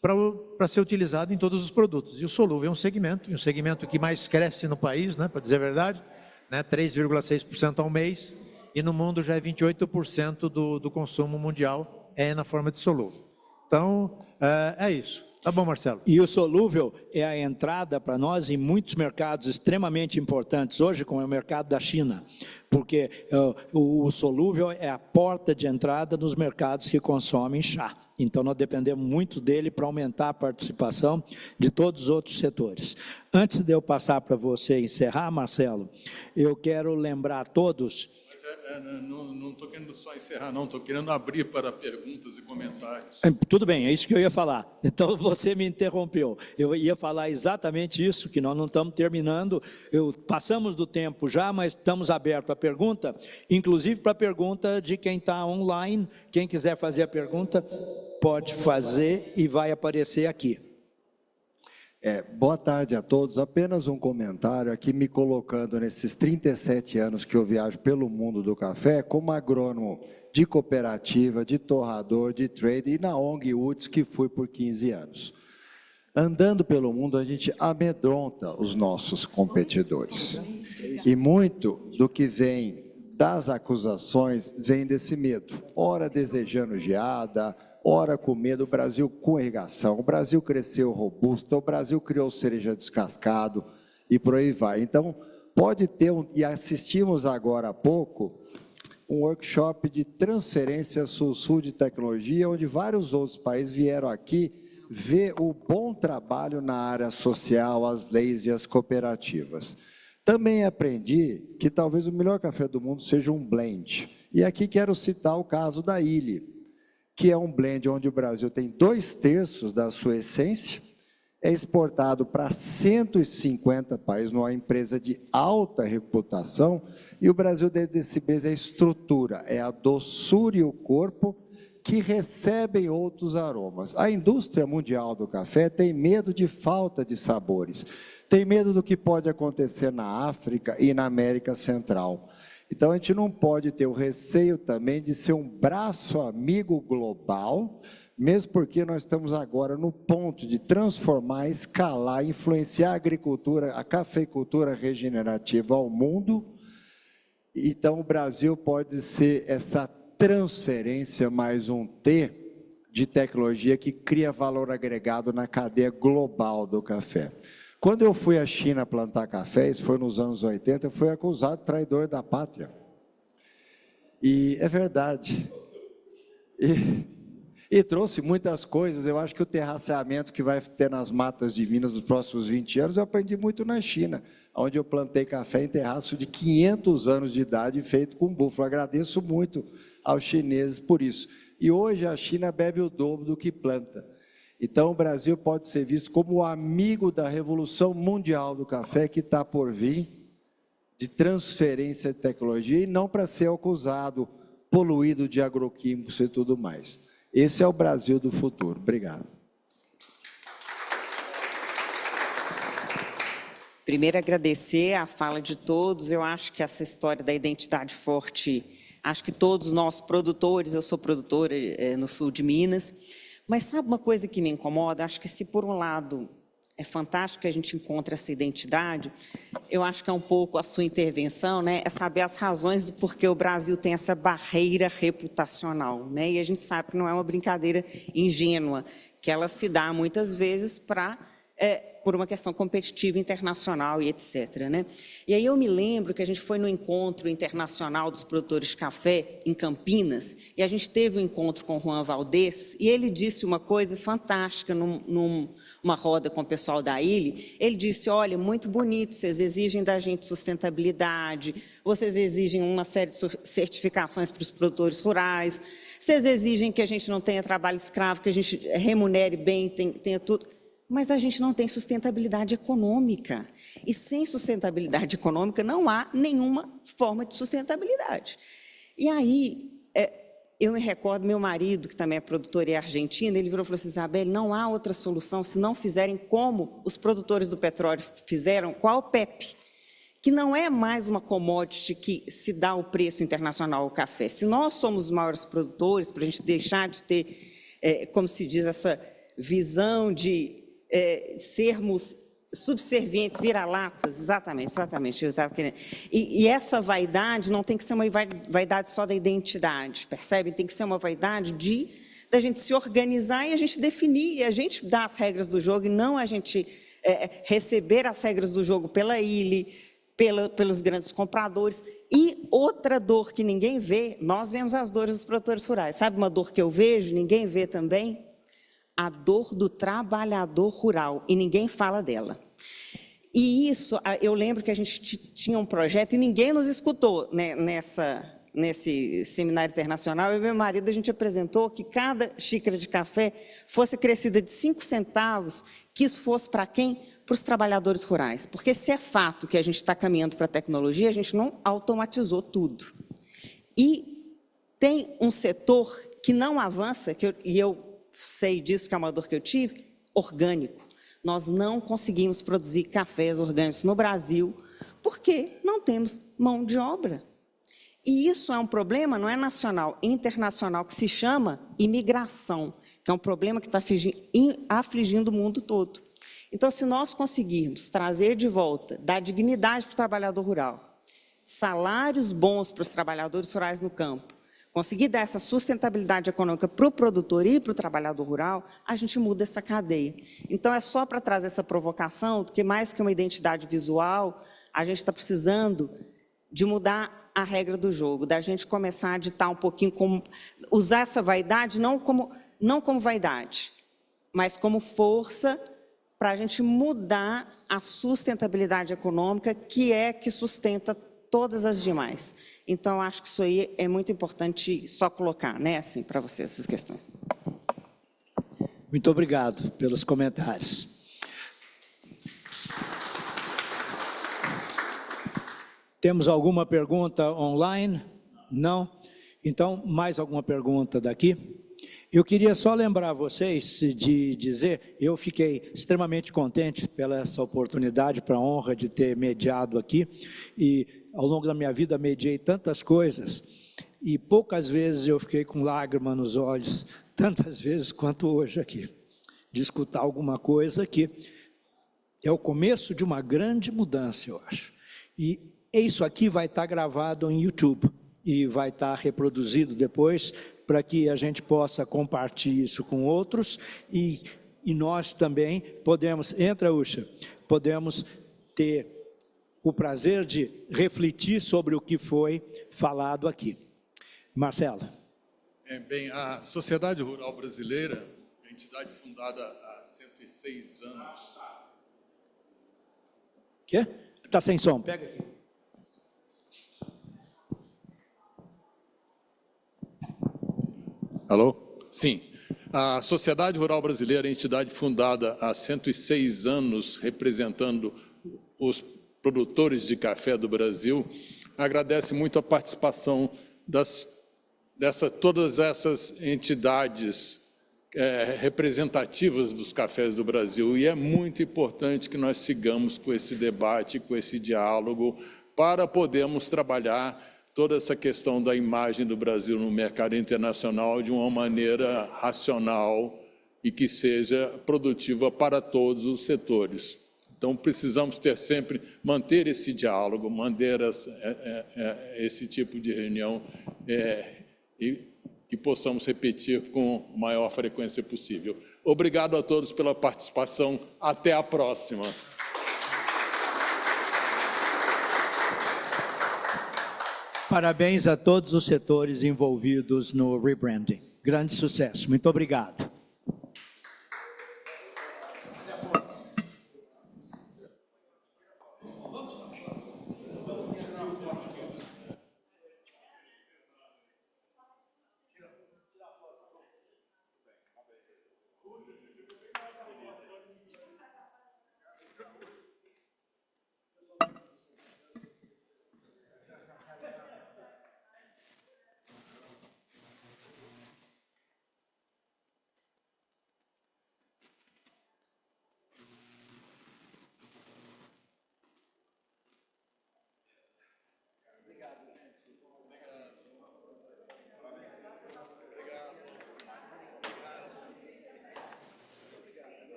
para ser utilizado em todos os produtos. E o solúvel é um segmento que mais cresce no país, né, para dizer a verdade, né, 3,6% ao mês, e no mundo já é 28% do consumo mundial na forma de solúvel. Então, é isso. Tá bom, Marcelo. E o solúvel é a entrada para nós em muitos mercados extremamente importantes hoje, como é o mercado da China, porque o solúvel é a porta de entrada nos mercados que consomem chá. Então, nós dependemos muito dele para aumentar a participação de todos os outros setores. Antes de eu passar para você encerrar, Marcelo, eu quero lembrar a todos... Não estou querendo só encerrar, não. Estou querendo abrir para perguntas e comentários. Tudo bem, é isso que eu ia falar. Então, você me interrompeu. Eu ia falar exatamente isso, que nós não estamos terminando. Passamos do tempo já, mas estamos abertos à pergunta, inclusive para a pergunta de quem está online. Quem quiser fazer a pergunta, pode fazer e vai aparecer aqui. Boa tarde a todos. Apenas um comentário aqui, me colocando nesses 37 anos que eu viajo pelo mundo do café, como agrônomo de cooperativa, de torrador, de trade e na ONG UTS, que fui por 15 anos. Andando pelo mundo, a gente amedronta os nossos competidores. E muito do que vem das acusações vem desse medo. Ora desejando geada, ora com medo, o Brasil com irrigação, o Brasil cresceu robusto, o Brasil criou cereja descascado e por aí vai. Então, pode ter, e assistimos agora há pouco, um workshop de transferência sul-sul de tecnologia, onde vários outros países vieram aqui ver o bom trabalho na área social, as leis e as cooperativas. Também aprendi que talvez o melhor café do mundo seja um blend. E aqui quero citar o caso da Illy, que é um blend onde o Brasil tem 2/3 da sua essência, é exportado para 150 países, numa empresa de alta reputação, e o Brasil, desse mês, é a estrutura, é a doçura e o corpo que recebem outros aromas. A indústria mundial do café tem medo de falta de sabores, tem medo do que pode acontecer na África e na América Central. Então, a gente não pode ter o receio também de ser um braço amigo global, mesmo porque nós estamos agora no ponto de transformar, escalar, influenciar a agricultura, a cafeicultura regenerativa ao mundo. Então, o Brasil pode ser essa transferência, mais um T, de tecnologia que cria valor agregado na cadeia global do café. Quando eu fui à China plantar café, isso foi nos anos 80, eu fui acusado de traidor da pátria. E é verdade. E trouxe muitas coisas. Eu acho que o terraceamento que vai ter nas matas de Minas nos próximos 20 anos, eu aprendi muito na China, onde eu plantei café em terraço de 500 anos de idade, feito com búfalo. Agradeço muito aos chineses por isso. E hoje a China bebe o dobro do que planta. Então, o Brasil pode ser visto como o amigo da revolução mundial do café que está por vir, de transferência de tecnologia, e não para ser acusado, poluído de agroquímicos e tudo mais. Esse é o Brasil do futuro. Obrigado. Primeiro, agradecer a fala de todos. Eu acho que essa história da identidade forte, acho que todos nós produtores, eu sou produtora no sul de Minas, mas sabe uma coisa que me incomoda? Acho que se por um lado é fantástico que a gente encontre essa identidade, eu acho que é um pouco a sua intervenção, né? É saber as razões do porquê o Brasil tem essa barreira reputacional, né? E a gente sabe que não é uma brincadeira ingênua, que ela se dá muitas vezes por uma questão competitiva internacional e etc. Né? E aí eu me lembro que a gente foi no encontro internacional dos produtores de café em Campinas, e a gente teve um encontro com o Juan Valdez, e ele disse uma coisa fantástica numa roda com o pessoal da Illy. Ele disse: olha, muito bonito, vocês exigem da gente sustentabilidade, vocês exigem uma série de certificações para os produtores rurais, vocês exigem que a gente não tenha trabalho escravo, que a gente remunere bem, tenha tudo. Mas a gente não tem sustentabilidade econômica. E sem sustentabilidade econômica não há nenhuma forma de sustentabilidade. E aí, eu me recordo, meu marido, que também é produtor e é argentino, ele virou e falou assim: Isabel, não há outra solução se não fizerem como os produtores do petróleo fizeram com a OPEP, que não é mais uma commodity que se dá o preço internacional ao café. Se nós somos os maiores produtores, para a gente deixar de ter, como se diz, essa visão de sermos subservientes, vira-latas, exatamente, eu estava querendo. E essa vaidade não tem que ser uma vaidade só da identidade, percebe? Tem que ser uma vaidade da gente se organizar e a gente definir, e a gente dar as regras do jogo, e não a gente receber as regras do jogo pela ILE, pelos grandes compradores. E outra dor que ninguém vê, nós vemos as dores dos produtores rurais. Sabe uma dor que eu vejo, ninguém vê também? A dor do trabalhador rural, e ninguém fala dela. E isso, eu lembro que a gente tinha um projeto e ninguém nos escutou, né, nesse seminário internacional. Eu e meu marido, a gente apresentou que cada xícara de café fosse crescida de 5 centavos, que isso fosse para quem? Para os trabalhadores rurais. Porque se é fato que a gente está caminhando para a tecnologia, a gente não automatizou tudo. E tem um setor que não avança, e eu sei disso, que é uma dor que eu tive, orgânico. Nós não conseguimos produzir cafés orgânicos no Brasil porque não temos mão de obra. E isso é um problema, não é nacional, é internacional, que se chama imigração, que é um problema que está afligindo o mundo todo. Então, se nós conseguirmos trazer de volta, dar dignidade para o trabalhador rural, salários bons para os trabalhadores rurais no campo, conseguir dar essa sustentabilidade econômica para o produtor e para o trabalhador rural, a gente muda essa cadeia. Então, é só para trazer essa provocação, que mais que uma identidade visual, a gente está precisando de mudar a regra do jogo, da gente começar a ditar um pouquinho como... Usar essa vaidade não como vaidade, mas como força para a gente mudar a sustentabilidade econômica, que sustenta todas as demais. Então, acho que isso aí é muito importante só colocar, né, assim, para você, essas questões. Muito obrigado pelos comentários. Temos alguma pergunta online? Não? Então, mais alguma pergunta daqui? Eu queria só lembrar vocês de dizer, eu fiquei extremamente contente pela essa oportunidade, pela honra de ter mediado aqui, e ao longo da minha vida mediei tantas coisas, e poucas vezes eu fiquei com lágrima nos olhos, tantas vezes quanto hoje aqui, de escutar alguma coisa que é o começo de uma grande mudança, eu acho. E isso aqui vai estar gravado em YouTube, e vai estar reproduzido depois, para que a gente possa compartilhar isso com outros, e nós também podemos, Ucha, podemos ter o prazer de refletir sobre o que foi falado aqui. Marcelo. Bem, a Sociedade Rural Brasileira, a entidade fundada há 106 anos. Quê? Está sem som, pega aqui. Alô? Sim. A Sociedade Rural Brasileira é entidade fundada há 106 anos, representando os produtores de café do Brasil. Agradece muito a participação todas essas entidades representativas dos cafés do Brasil. E é muito importante que nós sigamos com esse debate, com esse diálogo, para podermos trabalhar toda essa questão da imagem do Brasil no mercado internacional de uma maneira racional e que seja produtiva para todos os setores. Então, precisamos manter esse diálogo, manter esse tipo de reunião e que possamos repetir com a maior frequência possível. Obrigado a todos pela participação. Até a próxima. Parabéns a todos os setores envolvidos no rebranding. Grande sucesso. Muito obrigado.